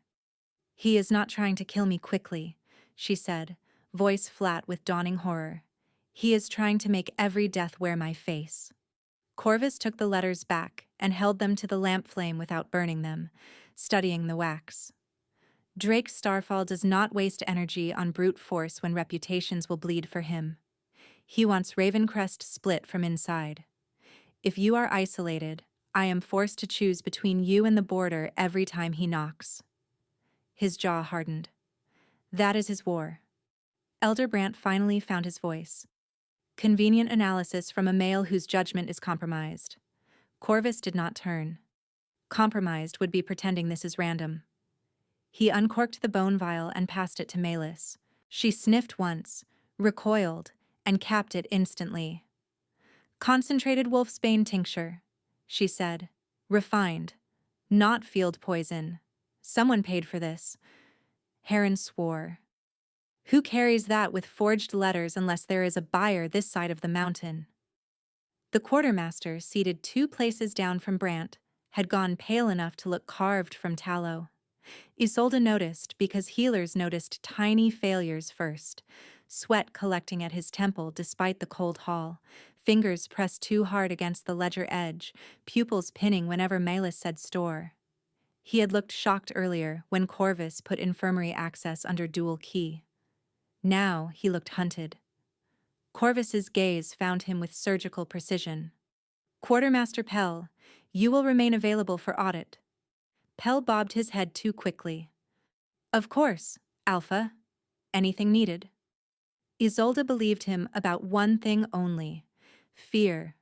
"He is not trying to kill me quickly," she said, voice flat with dawning horror. "He is trying to make every death wear my face." Corvus took the letters back and held them to the lamp flame without burning them, studying the wax. Drake Starfall does not waste energy on brute force when reputations will bleed for him. He wants Ravencrest split from inside. If you are isolated, I am forced to choose between you and the border every time he knocks. His jaw hardened. That is his war. Elder Brandt finally found his voice. Convenient analysis from a male whose judgment is compromised. Corvus did not turn. Compromised would be pretending this is random. He uncorked the bone vial and passed it to Malus. She sniffed once, recoiled, and capped it instantly. "Concentrated wolfsbane tincture," she said. "Refined. Not field poison. Someone paid for this." Heron swore. "Who carries that with forged letters unless there is a buyer this side of the mountain?" The quartermaster, seated 2 places down from Brandt, had gone pale enough to look carved from tallow. Isolde noticed because healers noticed tiny failures first. sweat collecting at his temple despite the cold hall, fingers pressed too hard against the ledger edge, pupils pinning whenever Malus said store. He had looked shocked earlier when Corvus put infirmary access under dual key. Now he looked hunted. Corvus's gaze found him with surgical precision. Quartermaster Pell, you will remain available for audit. Pell bobbed his head too quickly. Of course, Alpha. Anything needed. Isolde believed him about one thing only: fear.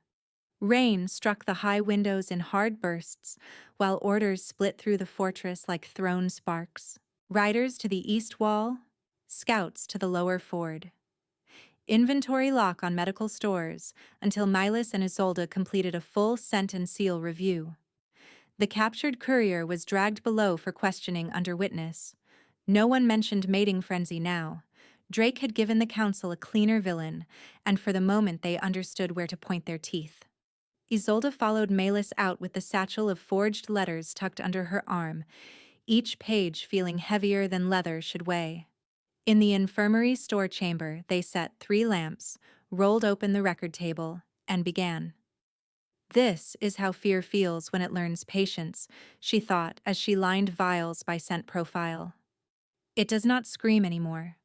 Rain struck the high windows in hard bursts, while orders split through the fortress like thrown sparks. Riders to the east wall, scouts to the lower ford. Inventory lock on medical stores until Milas and Isolde completed a full scent and seal review. The captured courier was dragged below for questioning under witness. No one mentioned mating frenzy now. Drake had given the council a cleaner villain, and for the moment they understood where to point their teeth. Isolde followed Malus out with the satchel of forged letters tucked under her arm, each page feeling heavier than leather should weigh. In the infirmary store chamber, they set 3 lamps, rolled open the record table, and began. This is how fear feels when it learns patience, she thought as she lined vials by scent profile. It does not scream anymore.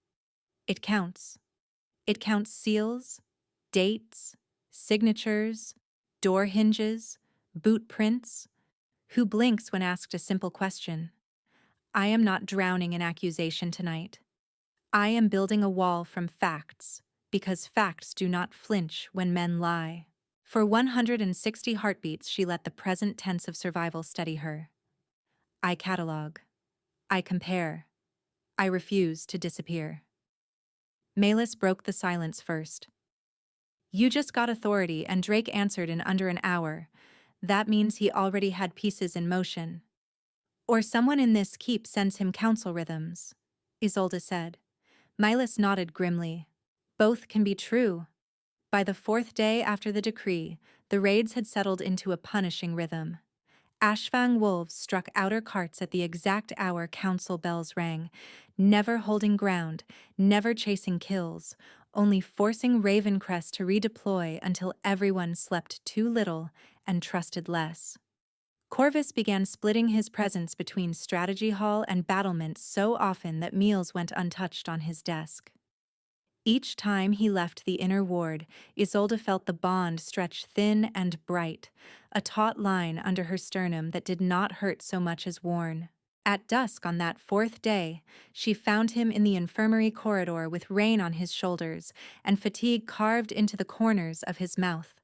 It counts. It counts seals, dates, signatures, door hinges, boot prints. Who blinks when asked a simple question? I am not drowning in accusation tonight. I am building a wall from facts, because facts do not flinch when men lie. For 160 heartbeats, she let the present tense of survival steady her. I catalog. I compare. I refuse to disappear. Malus broke the silence first. You just got authority, and Drake answered in under an hour. That means he already had pieces in motion. Or someone in this keep sends him council rhythms, Isolde said. Milas nodded grimly. Both can be true. By the 4th day after the decree, the raids had settled into a punishing rhythm. Ashfang wolves struck outer carts at the exact hour council bells rang, never holding ground, never chasing kills, only forcing Ravencrest to redeploy until everyone slept too little and trusted less. Corvus began splitting his presence between strategy hall and battlement so often that meals went untouched on his desk. Each time he left the inner ward, Isolde felt the bond stretch thin and bright, a taut line under her sternum that did not hurt so much as worn. At dusk on that 4th day, she found him in the infirmary corridor with rain on his shoulders and fatigue carved into the corners of his mouth.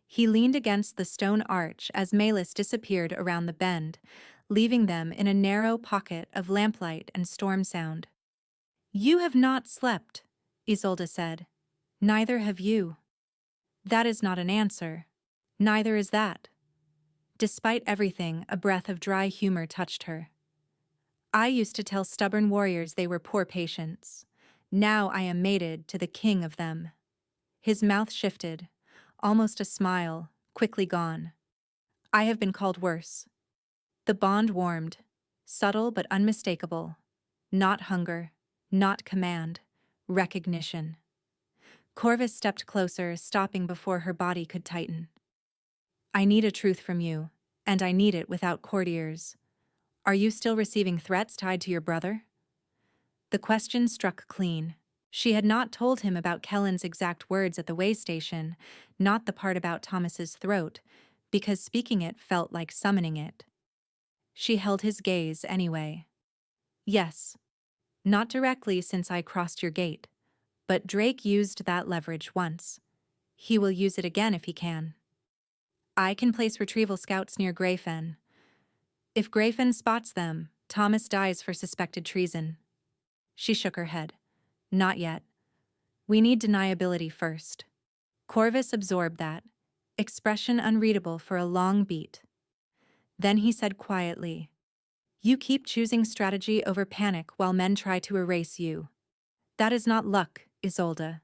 He leaned against the stone arch as Malus disappeared around the bend, leaving them in a narrow pocket of lamplight and storm sound. You have not slept, Isolde said. Neither have you. That is not an answer. Neither is that. Despite everything, a breath of dry humor touched her. I used to tell stubborn warriors they were poor patients. Now I am mated to the king of them. His mouth shifted, almost a smile, quickly gone. I have been called worse. The bond warmed, subtle but unmistakable. Not hunger, not command. Recognition. Corvus stepped closer, stopping before her body could tighten. I need a truth from you, and I need it without courtiers. Are you still receiving threats tied to your brother? The question struck clean. She had not told him about Kellen's exact words at the way station, not the part about Thomas's throat, because speaking it felt like summoning it. She held his gaze anyway. Yes. Not directly since I crossed your gate. But Drake used that leverage once. He will use it again if he can. I can place retrieval scouts near Greyfen. If Greyfen spots them, Thomas dies for suspected treason. She shook her head. Not yet. We need deniability first. Corvus absorbed that, expression unreadable for a long beat. Then he said quietly, You keep choosing strategy over panic while men try to erase you. That is not luck, Isolde.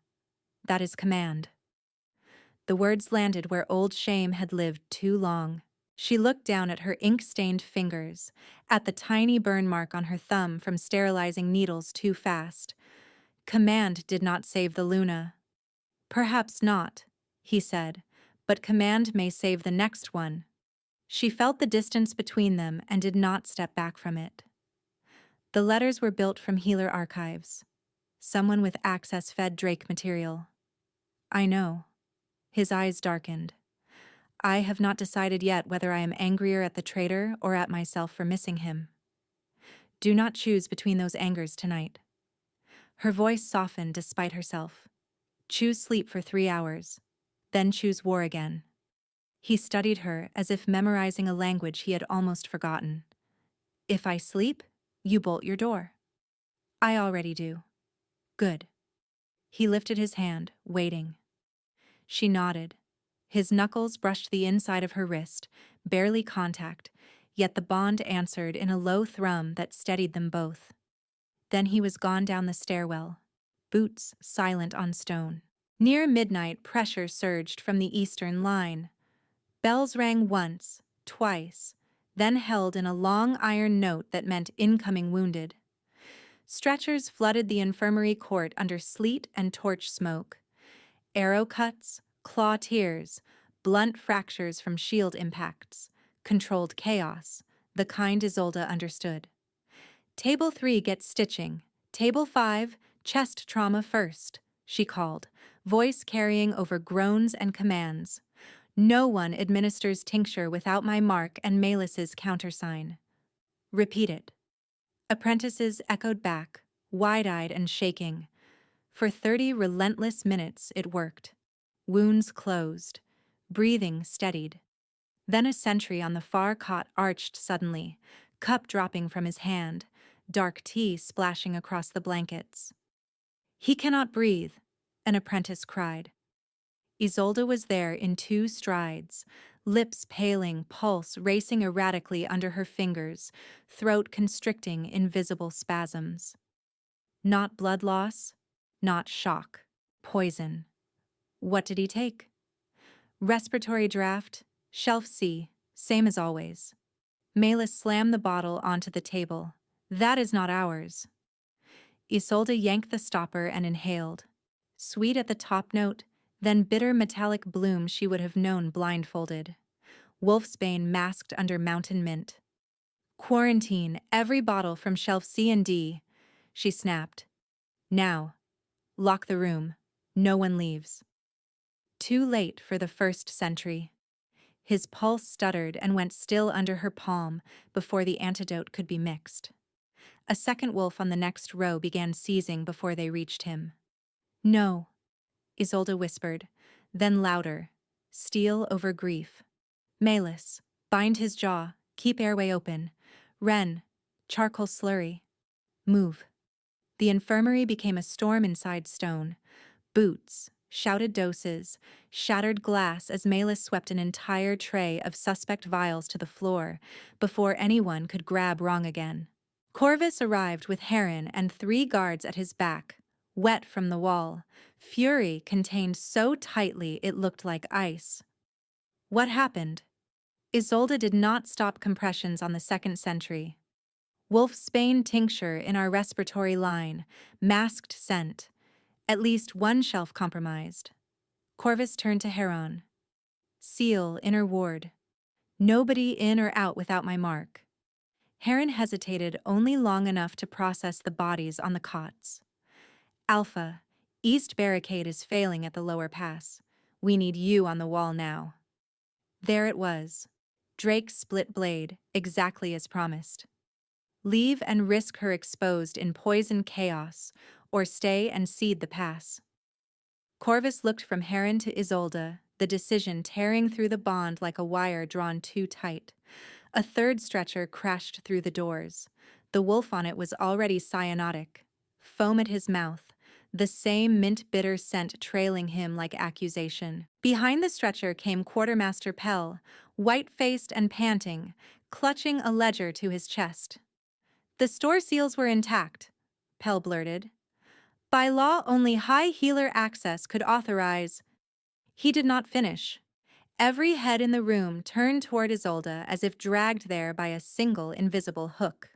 That is command. The words landed where old shame had lived too long. She looked down at her ink-stained fingers, at the tiny burn mark on her thumb from sterilizing needles too fast. Command did not save the Luna. Perhaps not, he said, but command may save the next one. She felt the distance between them and did not step back from it. The letters were built from healer archives. Someone with access fed Drake material. I know. His eyes darkened. I have not decided yet whether I am angrier at the traitor or at myself for missing him. Do not choose between those angers tonight. Her voice softened despite herself. Choose sleep for 3 hours, then choose war again. He studied her as if memorizing a language he had almost forgotten. If I sleep, you bolt your door. I already do. Good. He lifted his hand, waiting. She nodded. His knuckles brushed the inside of her wrist, barely contact, yet the bond answered in a low thrum that steadied them both. Then he was gone down the stairwell, boots silent on stone. Near midnight, pressure surged from the eastern line. Bells rang once, twice, then held in a long iron note that meant incoming wounded. Stretchers flooded the infirmary court under sleet and torch smoke. Arrow cuts, claw tears, blunt fractures from shield impacts, controlled chaos, the kind Isolde understood. Table 3 gets stitching. Table 5, chest trauma first, she called, voice carrying over groans and commands. No one administers tincture without my mark and Melis's countersign. Repeat it. Apprentices echoed back, wide-eyed and shaking. For 30 relentless minutes it worked. Wounds closed. Breathing steadied. Then a sentry on the far cot arched suddenly, cup dropping from his hand, dark tea splashing across the blankets. He cannot breathe, an apprentice cried. Isolde was there in 2 strides, lips paling, pulse racing erratically under her fingers, throat constricting invisible spasms. Not blood loss, not shock, poison. What did he take? Respiratory draft, shelf C, same as always. Melis slammed the bottle onto the table. That is not ours. Isolde yanked the stopper and inhaled. Sweet at the top note, then bitter metallic bloom she would have known blindfolded. Wolfsbane masked under mountain mint. Quarantine every bottle from shelf C and D, she snapped. Now, lock the room. No one leaves. Too late for the first sentry. His pulse stuttered and went still under her palm before the antidote could be mixed. A second wolf on the next row began seizing before they reached him. No, Isolde whispered, then louder, steel over grief. Melis, bind his jaw, keep airway open. Ren, charcoal slurry. Move. The infirmary became a storm inside stone. Boots, shouted doses, shattered glass as Melis swept an entire tray of suspect vials to the floor before anyone could grab wrong again. Corvus arrived with Heron and 3 guards at his back, wet from the wall, fury contained so tightly it looked like ice. What happened? Isolde did not stop compressions on the second sentry. Wolfsbane tincture in our respiratory line, masked scent. At least 1 shelf compromised. Corvus turned to Heron. Seal, inner ward. Nobody in or out without my mark. Heron hesitated only long enough to process the bodies on the cots. Alpha, east barricade is failing at the lower pass. We need you on the wall now. There it was. Drake's split blade, exactly as promised. Leave and risk her exposed in poison chaos, or stay and cede the pass. Corvus looked from Heron to Isolde, the decision tearing through the bond like a wire drawn too tight. A third stretcher crashed through the doors. The wolf on it was already cyanotic. Foam at his mouth, the same mint-bitter scent trailing him like accusation. Behind the stretcher came Quartermaster Pell, white-faced and panting, clutching a ledger to his chest. The store seals were intact, Pell blurted. By law, only high healer access could authorize. He did not finish. Every head in the room turned toward Isolde as if dragged there by a single invisible hook.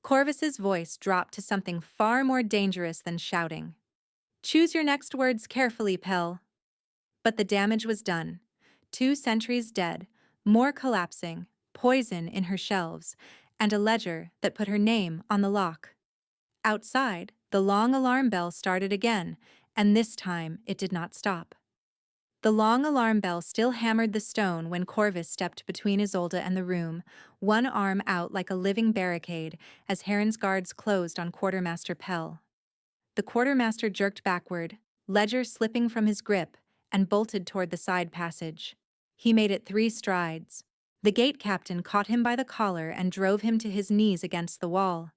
Corvus's voice dropped to something far more dangerous than shouting. Choose your next words carefully, Pell. But the damage was done. 2 sentries dead, more collapsing, poison in her shelves, and a ledger that put her name on the lock. Outside, the long alarm bell started again, and this time it did not stop. The long alarm bell still hammered the stone when Corvus stepped between Isolde and the room, one arm out like a living barricade as Heron's guards closed on Quartermaster Pell. The quartermaster jerked backward, ledger slipping from his grip, and bolted toward the side passage. He made it 3 strides. The gate captain caught him by the collar and drove him to his knees against the wall,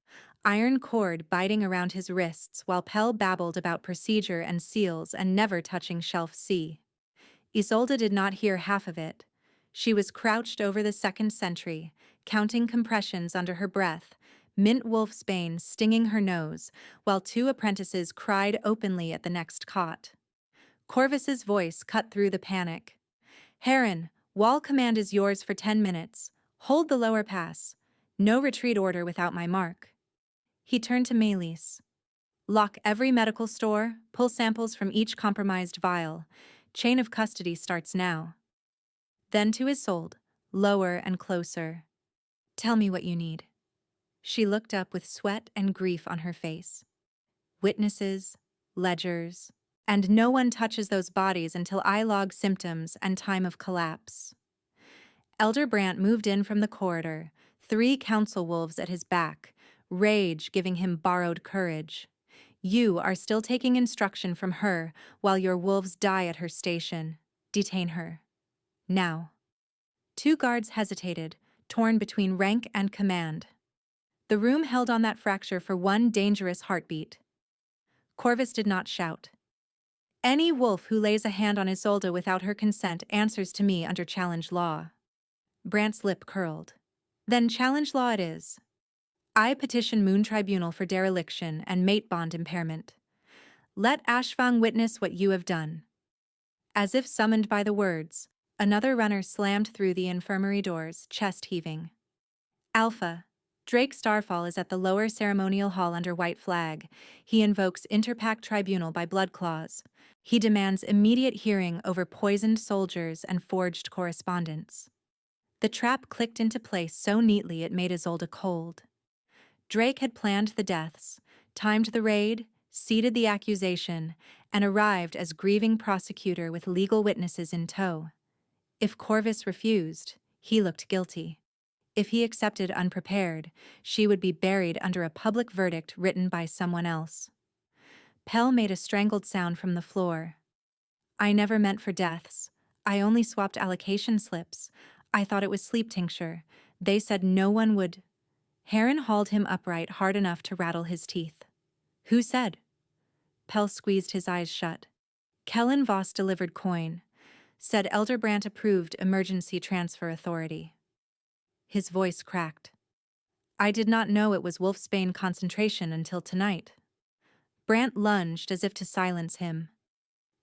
iron cord biting around his wrists while Pell babbled about procedure and seals and never touching Shelf C. Isolde did not hear half of it. She was crouched over the 2nd sentry, counting compressions under her breath, mint wolfsbane stinging her nose, while 2 apprentices cried openly at the next cot. Corvus's voice cut through the panic. Heron, wall command is yours for 10 minutes. Hold the lower pass. No retreat order without my mark. He turned to Melis. Lock every medical store, pull samples from each compromised vial. Chain of custody starts now. Then to Isolde, lower and closer. Tell me what you need. She looked up with sweat and grief on her face. Witnesses, ledgers, and no one touches those bodies until I log symptoms and time of collapse. Elder Brandt moved in from the corridor, 3 council wolves at his back, rage giving him borrowed courage. You are still taking instruction from her while your wolves die at her station. Detain her. Now. 2 guards hesitated, torn between rank and command. The room held on that fracture for one dangerous heartbeat. Corvus did not shout. Any wolf who lays a hand on Isolde without her consent answers to me under challenge law. Brandt's lip curled. Then challenge law it is. I petition Moon Tribunal for dereliction and mate bond impairment. Let Ashfang witness what you have done. As if summoned by the words, another runner slammed through the infirmary doors, chest heaving. Alpha. Drake Starfall is at the lower ceremonial hall under white flag. He invokes Interpact Tribunal by blood clause. He demands immediate hearing over poisoned soldiers and forged correspondence. The trap clicked into place so neatly it made Isolde cold. Drake had planned the deaths, timed the raid, seated the accusation, and arrived as grieving prosecutor with legal witnesses in tow. If Corvus refused, he looked guilty. If he accepted unprepared, she would be buried under a public verdict written by someone else. Pell made a strangled sound from the floor. I never meant for deaths. I only swapped allocation slips. I thought it was sleep tincture. They said no one would. Heron hauled him upright hard enough to rattle his teeth. Who said? Pell squeezed his eyes shut. Kellen Voss delivered coin. Said Elder Brandt approved emergency transfer authority. His voice cracked. I did not know it was wolfsbane concentration until tonight. Brandt lunged as if to silence him.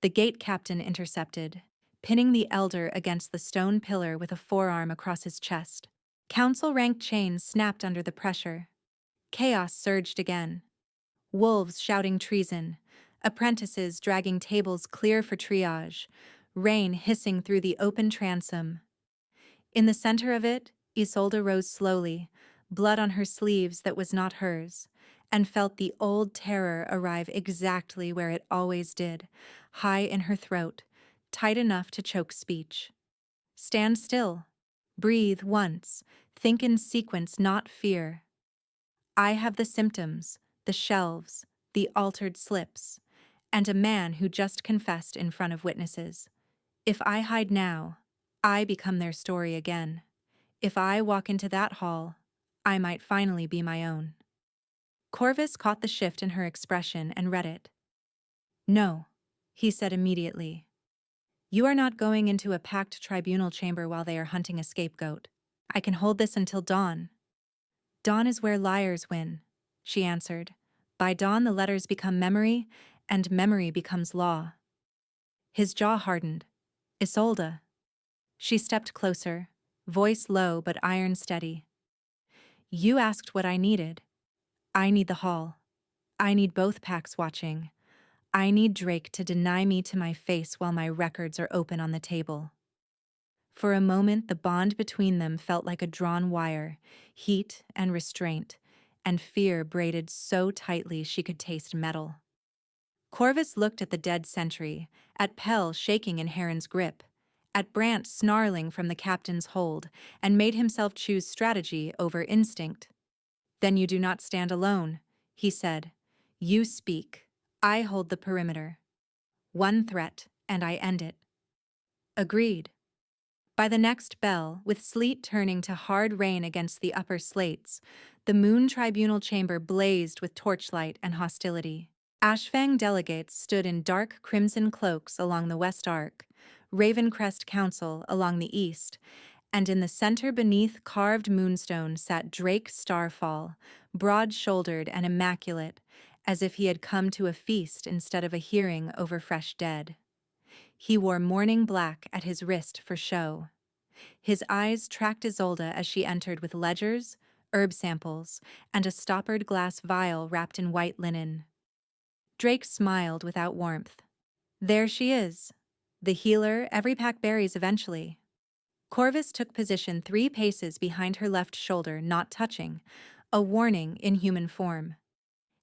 The gate captain intercepted, pinning the elder against the stone pillar with a forearm across his chest. Council rank chains snapped under the pressure. Chaos surged again. Wolves shouting treason, apprentices dragging tables clear for triage, rain hissing through the open transom. In the center of it, Isolde rose slowly, blood on her sleeves that was not hers, and felt the old terror arrive exactly where it always did, high in her throat, tight enough to choke speech. Stand still. Breathe once. Think in sequence, not fear. I have the symptoms, the shelves, the altered slips, and a man who just confessed in front of witnesses. If I hide now, I become their story again. If I walk into that hall, I might finally be my own. Corvus caught the shift in her expression and read it. No, he said immediately. You are not going into a packed tribunal chamber while they are hunting a scapegoat. I can hold this until dawn. Dawn is where liars win, she answered. By dawn the letters become memory, and memory becomes law. His jaw hardened. Isolde. She stepped closer, voice low but iron steady. You asked what I needed. I need the hall. I need both packs watching. I need Drake to deny me to my face while my records are open on the table. For a moment, the bond between them felt like a drawn wire, heat and restraint, and fear braided so tightly she could taste metal. Corvus looked at the dead sentry, at Pell shaking in Heron's grip, at Brant snarling from the captain's hold, and made himself choose strategy over instinct. "Then you do not stand alone," he said. "You speak. I hold the perimeter. One threat, and I end it." "Agreed." By the next bell, with sleet turning to hard rain against the upper slates, the Moon Tribunal chamber blazed with torchlight and hostility. Ashfang delegates stood in dark crimson cloaks along the west arc, Ravencrest Council along the east, and in the center beneath carved moonstone sat Drake Starfall, broad-shouldered and immaculate, as if he had come to a feast instead of a hearing over fresh dead. He wore mourning black at his wrist for show. His eyes tracked Isolde as she entered with ledgers, herb samples, and a stoppered glass vial wrapped in white linen. Drake smiled without warmth. "There she is. The healer every pack buries eventually." Corvus took position 3 paces behind her left shoulder, not touching, a warning in human form.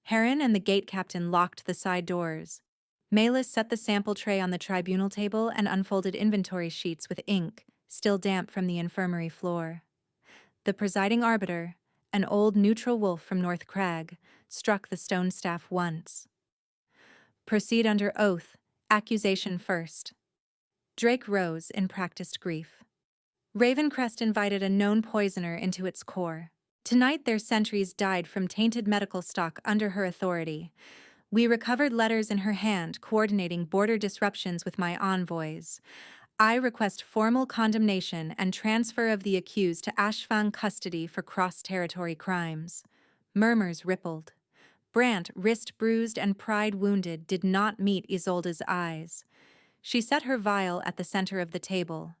Heron and the gate captain locked the side doors. Malus set the sample tray on the tribunal table and unfolded inventory sheets with ink, still damp from the infirmary floor. The presiding arbiter, an old neutral wolf from North Crag, struck the stone staff once. "Proceed under oath, accusation first." Drake rose in practiced grief. Ravencrest invited a known poisoner into its core. Tonight their sentries died from tainted medical stock under her authority. We recovered letters in her hand coordinating border disruptions with my envoys. I request formal condemnation and transfer of the accused to Ashfang custody for cross-territory crimes. Murmurs rippled. Brant, wrist bruised and pride wounded, did not meet Isolde's eyes. She set her vial at the center of the table.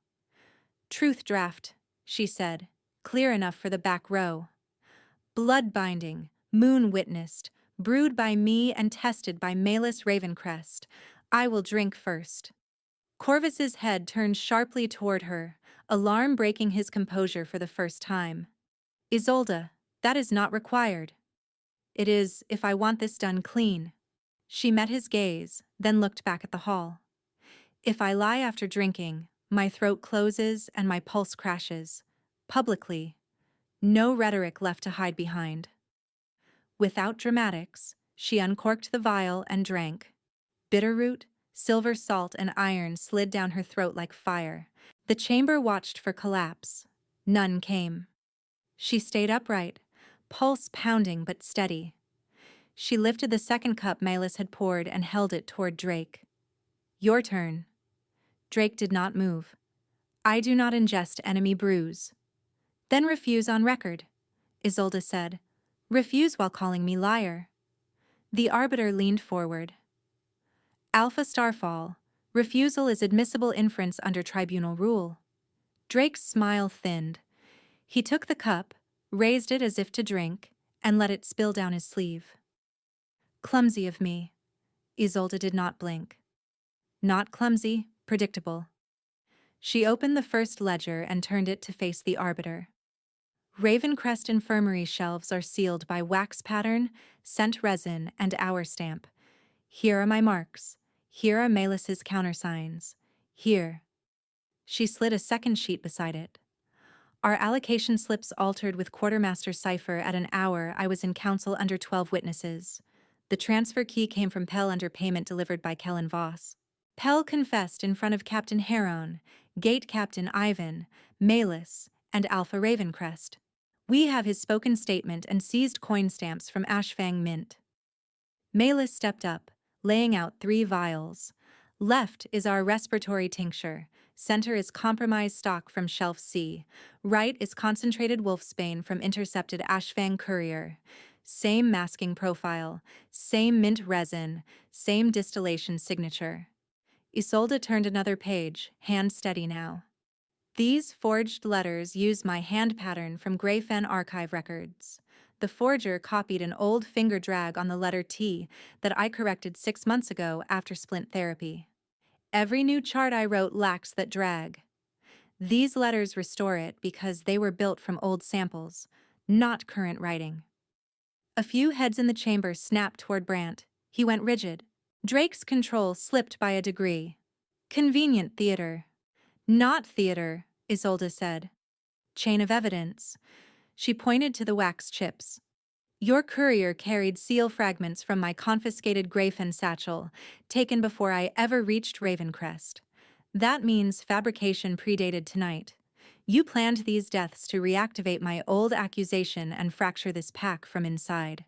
"Truth draft," she said, clear enough for the back row. "Blood binding, moon witnessed, brewed by me and tested by Malus Ravencrest. I will drink first." Corvus's head turned sharply toward her, alarm breaking his composure for the first time. "Isolde, that is not required." "It is, if I want this done clean." She met his gaze, then looked back at the hall. "If I lie after drinking, my throat closes and my pulse crashes. Publicly. No rhetoric left to hide behind." Without dramatics, she uncorked the vial and drank. Bitterroot, silver salt, and iron slid down her throat like fire. The chamber watched for collapse. None came. She stayed upright, pulse pounding but steady. She lifted the second cup Malus had poured and held it toward Drake. "Your turn." Drake did not move. "I do not ingest enemy brews." "Then refuse on record," Isolde said. "Refuse while calling me liar." The arbiter leaned forward. "Alpha Starfall, refusal is admissible inference under tribunal rule." Drake's smile thinned. He took the cup, raised it as if to drink, and let it spill down his sleeve. "Clumsy of me." Isolde did not blink. "Not clumsy, predictable." She opened the first ledger and turned it to face the arbiter. Ravencrest infirmary shelves are sealed by wax pattern, scent resin, and hour stamp. Here are my marks. Here are Malus's countersigns. Here. She slid a second sheet beside it. Our allocation slips altered with quartermaster cipher at an hour I was in council under 12 witnesses. The transfer key came from Pell under payment delivered by Kellen Voss. Pell confessed in front of Captain Heron, Gate Captain Ivan, Malus, and Alpha Ravencrest. We have his spoken statement and seized coin stamps from Ashfang Mint. Malus stepped up, laying out 3 vials. Left is our respiratory tincture. Center is compromised stock from Shelf C. Right is concentrated wolfsbane from intercepted Ashfang courier. Same masking profile, same mint resin, same distillation signature. Isolde turned another page, hand steady now. "These forged letters use my hand pattern from Greyfen archive records. The forger copied an old finger drag on the letter T that I corrected 6 months ago after splint therapy. Every new chart I wrote lacks that drag. These letters restore it because they were built from old samples, not current writing. A few heads in the chamber snapped toward Brant. He went rigid. Drake's control slipped by a degree. Convenient theater. Not theater, Isolde said. Chain of evidence. She pointed to the wax chips. Your courier carried seal fragments from my confiscated Grayfen satchel, taken before I ever reached Ravencrest. That means fabrication predated tonight. You planned these deaths to reactivate my old accusation and fracture this pack from inside.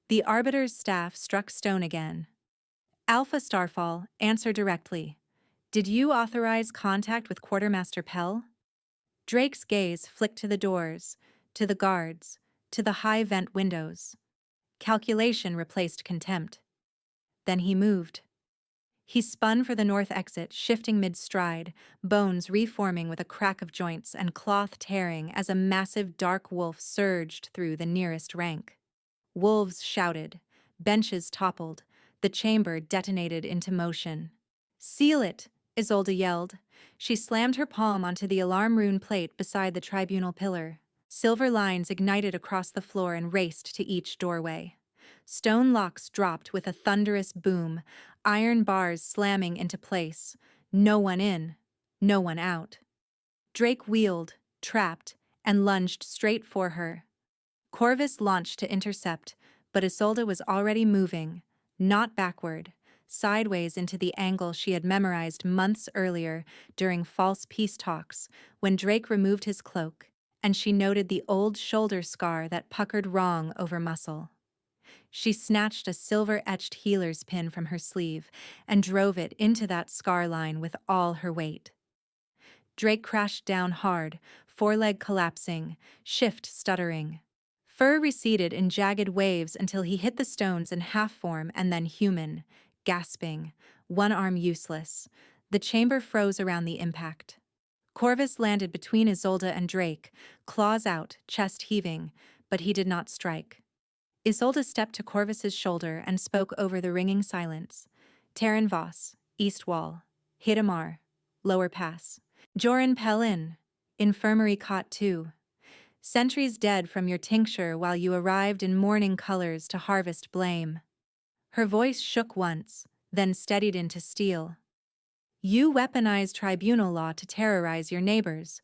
The Arbiter's staff struck stone again. Alpha Starfall, answer directly. Did you authorize contact with Quartermaster Pell? Drake's gaze flicked to the doors, to the guards, to the high vent windows. Calculation replaced contempt. Then he moved. He spun for the north exit, shifting mid-stride, bones reforming with a crack of joints and cloth tearing as a massive dark wolf surged through the nearest rank. Wolves shouted, benches toppled, the chamber detonated into motion. Seal it, Isolde yelled. She slammed her palm onto the alarm rune plate beside the tribunal pillar. Silver lines ignited across the floor and raced to each doorway. Stone locks dropped with a thunderous boom, iron bars slamming into place. No one in, no one out. Drake wheeled, trapped, and lunged straight for her. Corvus launched to intercept, but Isolde was already moving, not backward, sideways into the angle she had memorized months earlier during false peace talks, when Drake removed his cloak, and she noted the old shoulder scar that puckered wrong over muscle. She snatched a silver-etched healer's pin from her sleeve and drove it into that scar line with all her weight. Drake crashed down hard, foreleg collapsing, shift stuttering. Fur receded in jagged waves until he hit the stones in half form and then human, gasping, one arm useless. The chamber froze around the impact. Corvus landed between Isolde and Drake, claws out, chest heaving, but he did not strike. Isolde stepped to Corvus's shoulder and spoke over the ringing silence. Terran Voss, East Wall. Hidamar, Lower Pass. Joran Pellin, Infirmary Cot 2. Sentries dead from your tincture while you arrived in mourning colors to harvest blame. Her voice shook once, then steadied into steel. You weaponize tribunal law to terrorize your neighbors.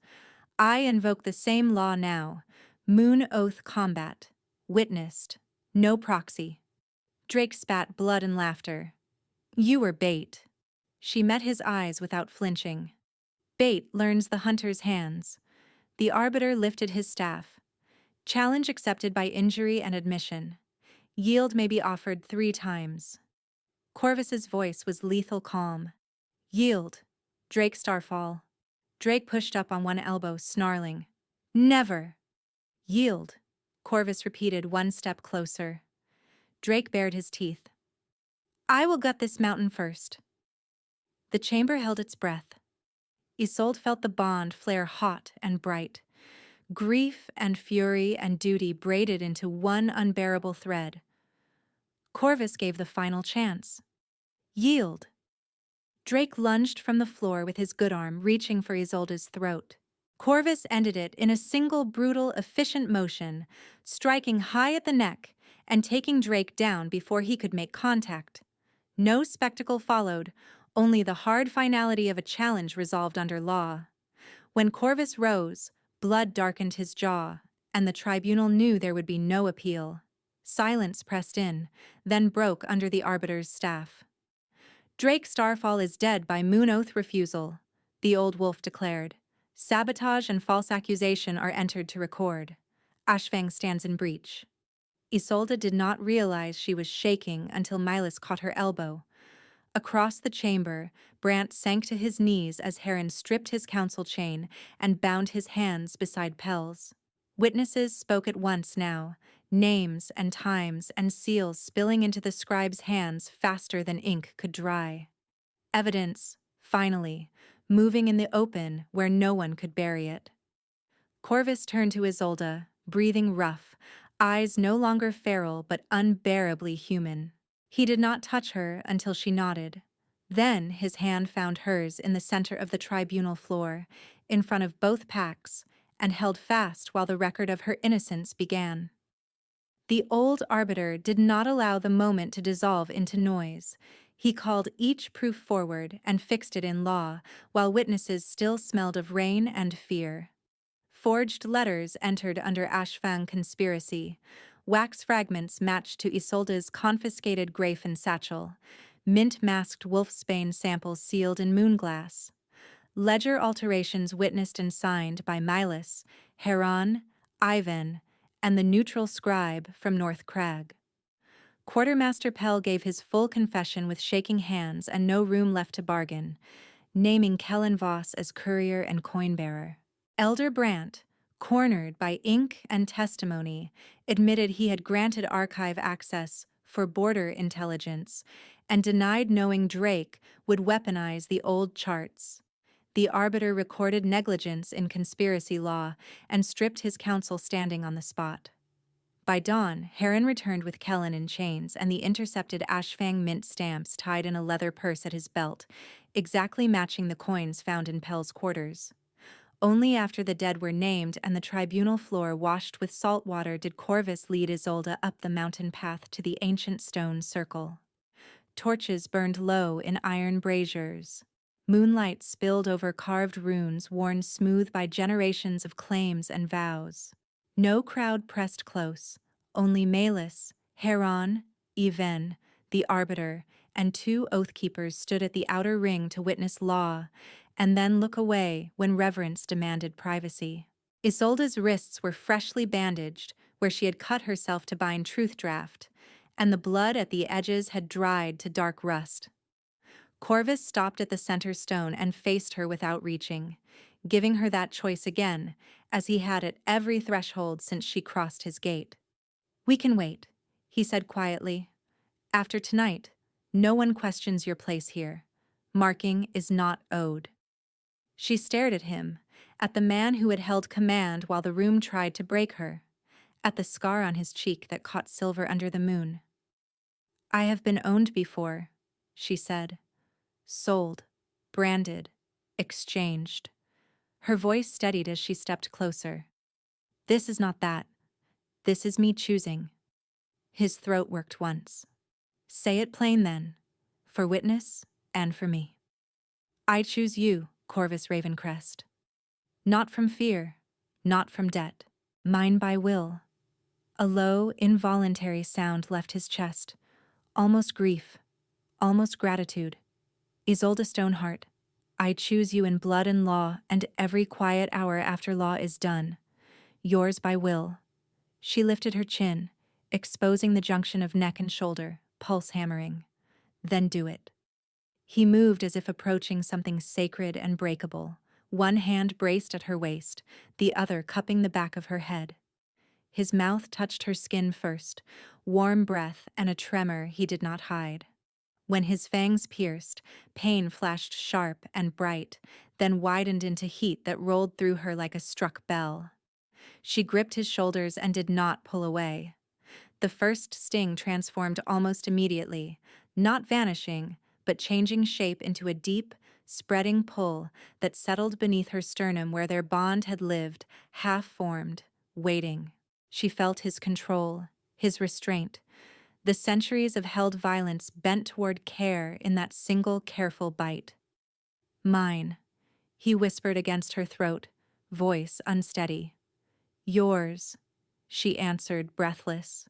I invoke the same law now. Moon Oath combat. Witnessed. No proxy. Drake spat blood and laughter. You were bait. She met his eyes without flinching. Bait learns the hunter's hands. The Arbiter lifted his staff. Challenge accepted by injury and admission. Yield may be offered 3 times. Corvus's voice was lethal calm. Yield. Drake Starfall. Drake pushed up on one elbow, snarling. Never. Yield. Corvus repeated one step closer. Drake bared his teeth. I will gut this mountain first. The chamber held its breath. Isolde felt the bond flare hot and bright. Grief and fury and duty braided into one unbearable thread. Corvus gave the final chance. Yield. Drake lunged from the floor with his good arm reaching for Isolde's throat. Corvus ended it in a single brutal, efficient motion, striking high at the neck and taking Drake down before he could make contact. No spectacle followed, only the hard finality of a challenge resolved under law. When Corvus rose, blood darkened his jaw, and the tribunal knew there would be no appeal. Silence pressed in, then broke under the Arbiter's staff. Drake Starfall is dead by Moon Oath refusal, the old wolf declared. Sabotage and false accusation are entered to record. Ashfang stands in breach. Isolde did not realize she was shaking until Milas caught her elbow. Across the chamber, Brant sank to his knees as Heron stripped his council chain and bound his hands beside Pell's. Witnesses spoke at once now, names and times and seals spilling into the scribe's hands faster than ink could dry. Evidence, finally, moving in the open where no one could bury it. Corvus turned to Isolde, breathing rough, eyes no longer feral but unbearably human. He did not touch her until she nodded. Then his hand found hers in the center of the tribunal floor, in front of both packs, and held fast while the record of her innocence began. The old arbiter did not allow the moment to dissolve into noise. He called each proof forward and fixed it in law, while witnesses still smelled of rain and fear. Forged letters entered under Ashfang conspiracy. Wax fragments matched to Isolde's confiscated grafe and satchel. Mint-masked wolfsbane samples sealed in moonglass. Ledger alterations witnessed and signed by Milas, Heron, Ivan, and the neutral scribe from North Crag. Quartermaster Pell gave his full confession with shaking hands and no room left to bargain, naming Kellen Voss as courier and coin-bearer. Elder Brandt, cornered by ink and testimony, admitted he had granted archive access for border intelligence and denied knowing Drake would weaponize the old charts. The arbiter recorded negligence in conspiracy law and stripped his counsel standing on the spot. By dawn, Heron returned with Kellen in chains and the intercepted Ashfang mint stamps tied in a leather purse at his belt, exactly matching the coins found in Pell's quarters. Only after the dead were named and the tribunal floor washed with salt water did Corvus lead Isolde up the mountain path to the ancient stone circle. Torches burned low in iron braziers. Moonlight spilled over carved runes worn smooth by generations of claims and vows. No crowd pressed close, only Malus, Heron, Even, the arbiter, and two oathkeepers stood at the outer ring to witness law, and then look away when reverence demanded privacy. Isolde's wrists were freshly bandaged, where she had cut herself to bind Truth Draft, and the blood at the edges had dried to dark rust. Corvus stopped at the center stone and faced her without reaching, giving her that choice again, as he had at every threshold since she crossed his gate. "We can wait," he said quietly. "After tonight, no one questions your place here. Marking is not owed." She stared at him, at the man who had held command while the room tried to break her, at the scar on his cheek that caught silver under the moon. "I have been owned before," she said. "Sold, branded, exchanged." Her voice steadied as she stepped closer. "This is not that. This is me choosing." His throat worked once. "Say it plain then, for witness and for me." "I choose you, Corvus Ravencrest. Not from fear, not from debt. Mine by will." A low, involuntary sound left his chest, almost grief, almost gratitude. "Isolde Stoneheart, I choose you in blood and law and every quiet hour after law is done. Yours by will." She lifted her chin, exposing the junction of neck and shoulder, pulse hammering. "Then do it." He moved as if approaching something sacred and breakable, one hand braced at her waist, the other cupping the back of her head. His mouth touched her skin first, warm breath and a tremor he did not hide. When his fangs pierced, pain flashed sharp and bright, then widened into heat that rolled through her like a struck bell. She gripped his shoulders and did not pull away. The first sting transformed almost immediately, not vanishing, but changing shape into a deep, spreading pull that settled beneath her sternum where their bond had lived, half-formed, waiting. She felt his control, his restraint, the centuries of held violence bent toward care in that single careful bite. "Mine," he whispered against her throat, voice unsteady. "Yours," she answered, breathless.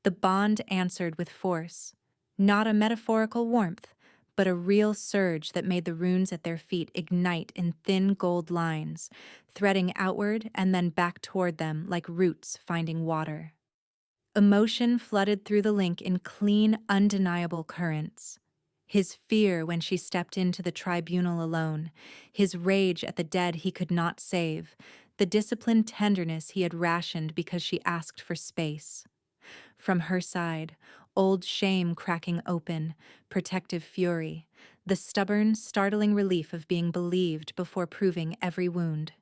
The bond answered with force, not a metaphorical warmth, but a real surge that made the runes at their feet ignite in thin gold lines, threading outward and then back toward them like roots finding water. Emotion flooded through the link in clean, undeniable currents. His fear when she stepped into the tribunal alone, his rage at the dead he could not save, the disciplined tenderness he had rationed because she asked for space. From her side, old shame cracking open, protective fury, the stubborn, startling relief of being believed before proving every wound.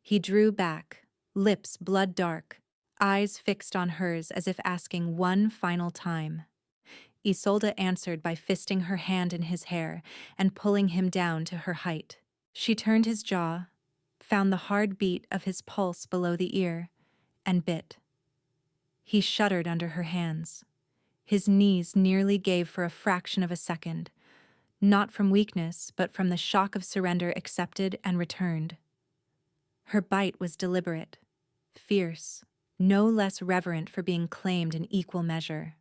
He drew back, lips blood-dark, eyes fixed on hers as if asking one final time. Isolde answered by fisting her hand in his hair and pulling him down to her height. She turned his jaw, found the hard beat of his pulse below the ear, and bit. He shuddered under her hands. His knees nearly gave for a fraction of a second, not from weakness, but from the shock of surrender accepted and returned. Her bite was deliberate, fierce, no less reverent for being claimed in equal measure.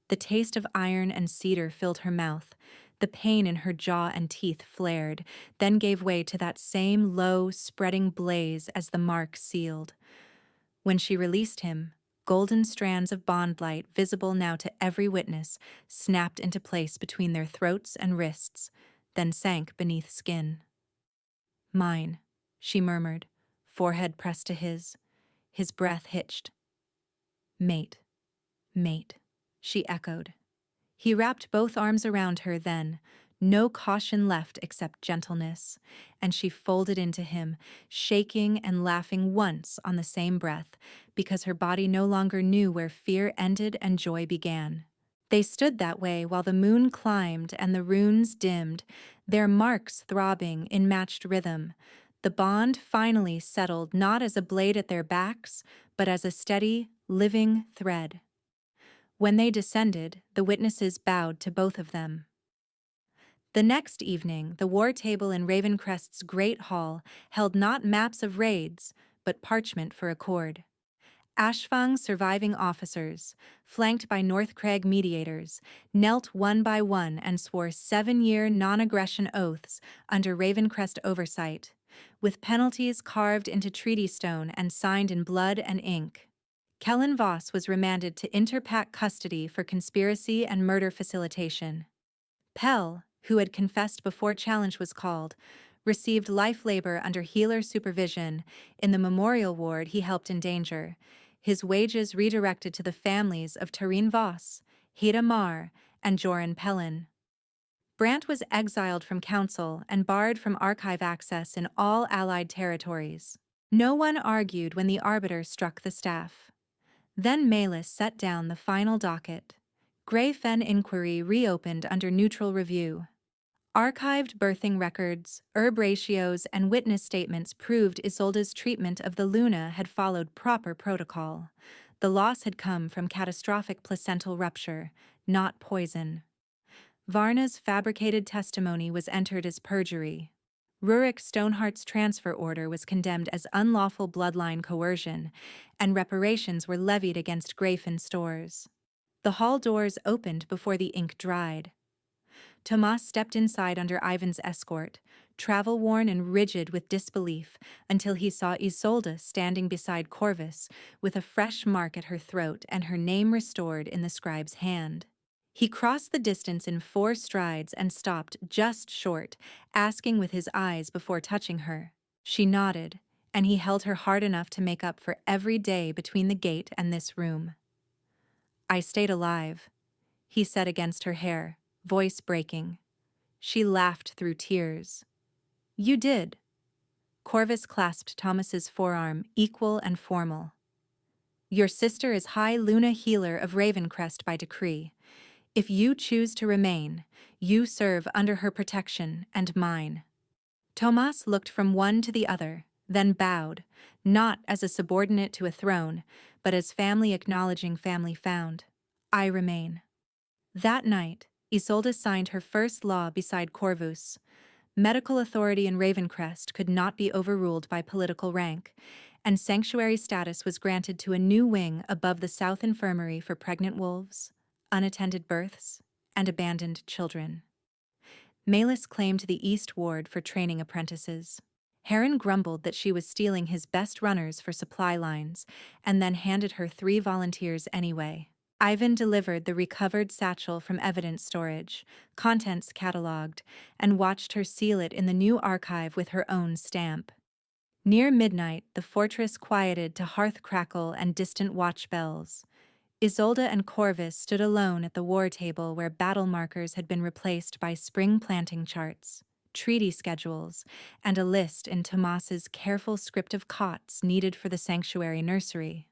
The taste of iron and cedar filled her mouth. The pain in her jaw and teeth flared, then gave way to that same low, spreading blaze as the mark sealed. When she released him, golden strands of bond light, visible now to every witness, snapped into place between their throats and wrists, then sank beneath skin. "Mine," she murmured, forehead pressed to his breath hitched. "Mate, mate," she echoed. He wrapped both arms around her then, no caution left except gentleness, and she folded into him, shaking and laughing once on the same breath, because her body no longer knew where fear ended and joy began. They stood that way while the moon climbed and the runes dimmed, their marks throbbing in matched rhythm. The bond finally settled not as a blade at their backs, but as a steady, living thread. When they descended, the witnesses bowed to both of them. The next evening, the war table in Ravencrest's great hall held not maps of raids, but parchment for accord. Ashfang's surviving officers, flanked by Northcrag mediators, knelt one by one and swore 7-year non-aggression oaths under Ravencrest oversight, with penalties carved into treaty stone and signed in blood and ink. Kellen Voss was remanded to Interpack custody for conspiracy and murder facilitation. Pell, who had confessed before challenge was called, received life labor under healer supervision in the memorial ward he helped endanger, his wages redirected to the families of Tareen Voss, Heda Mar, and Joran Pellin. Brant was exiled from council and barred from archive access in all allied territories. No one argued when the arbiter struck the staff. Then Malus set down the final docket. Grey Fen inquiry reopened under neutral review. Archived birthing records, herb ratios, and witness statements proved Isolde's treatment of the Luna had followed proper protocol. The loss had come from catastrophic placental rupture, not poison. Varna's fabricated testimony was entered as perjury. Rurik Stoneheart's transfer order was condemned as unlawful bloodline coercion, and reparations were levied against Grayfen stores. The hall doors opened before the ink dried. Tomas stepped inside under Ivan's escort, travel-worn and rigid with disbelief, until he saw Isolde standing beside Corvus, with a fresh mark at her throat and her name restored in the scribe's hand. He crossed the distance in 4 strides and stopped just short, asking with his eyes before touching her. She nodded, and he held her hard enough to make up for every day between the gate and this room. "I stayed alive," he said against her hair, voice breaking. She laughed through tears. "You did." Corvus clasped Thomas's forearm, equal and formal. "Your sister is High Luna Healer of Ravencrest by decree. If you choose to remain, you serve under her protection and mine." Tomas looked from one to the other, then bowed, not as a subordinate to a throne, but as family acknowledging family found. "I remain." That night, Isolde signed her first law beside Corvus. Medical authority in Ravencrest could not be overruled by political rank, and sanctuary status was granted to a new wing above the South Infirmary for pregnant wolves, unattended births, and abandoned children. Malus claimed the East Ward for training apprentices. Heron grumbled that she was stealing his best runners for supply lines, and then handed her 3 volunteers anyway. Ivan delivered the recovered satchel from evidence storage, contents catalogued, and watched her seal it in the new archive with her own stamp. Near midnight, the fortress quieted to hearth crackle and distant watch bells. Isolde and Corvus stood alone at the war table where battle markers had been replaced by spring planting charts, treaty schedules, and a list in Tomas's careful script of cots needed for the sanctuary nursery.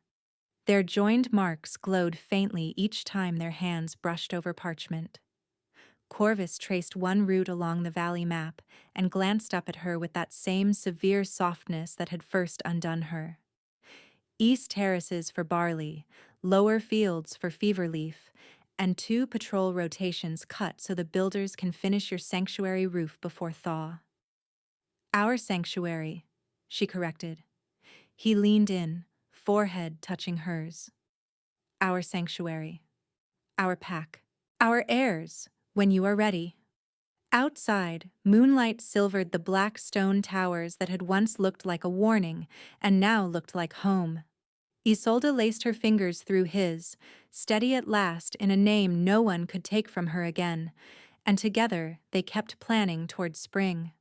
Their joined marks glowed faintly each time their hands brushed over parchment. Corvus traced one route along the valley map and glanced up at her with that same severe softness that had first undone her. East terraces for barley, lower fields for fever leaf, and 2 patrol rotations cut so the builders can finish your sanctuary roof before thaw. Our sanctuary, she corrected. He leaned in, forehead touching hers. Our sanctuary. Our pack. Our heirs, when you are ready. Outside, moonlight silvered the black stone towers that had once looked like a warning and now looked like home. Isolde laced her fingers through his, steady at last in a name no one could take from her again, and together they kept planning toward spring.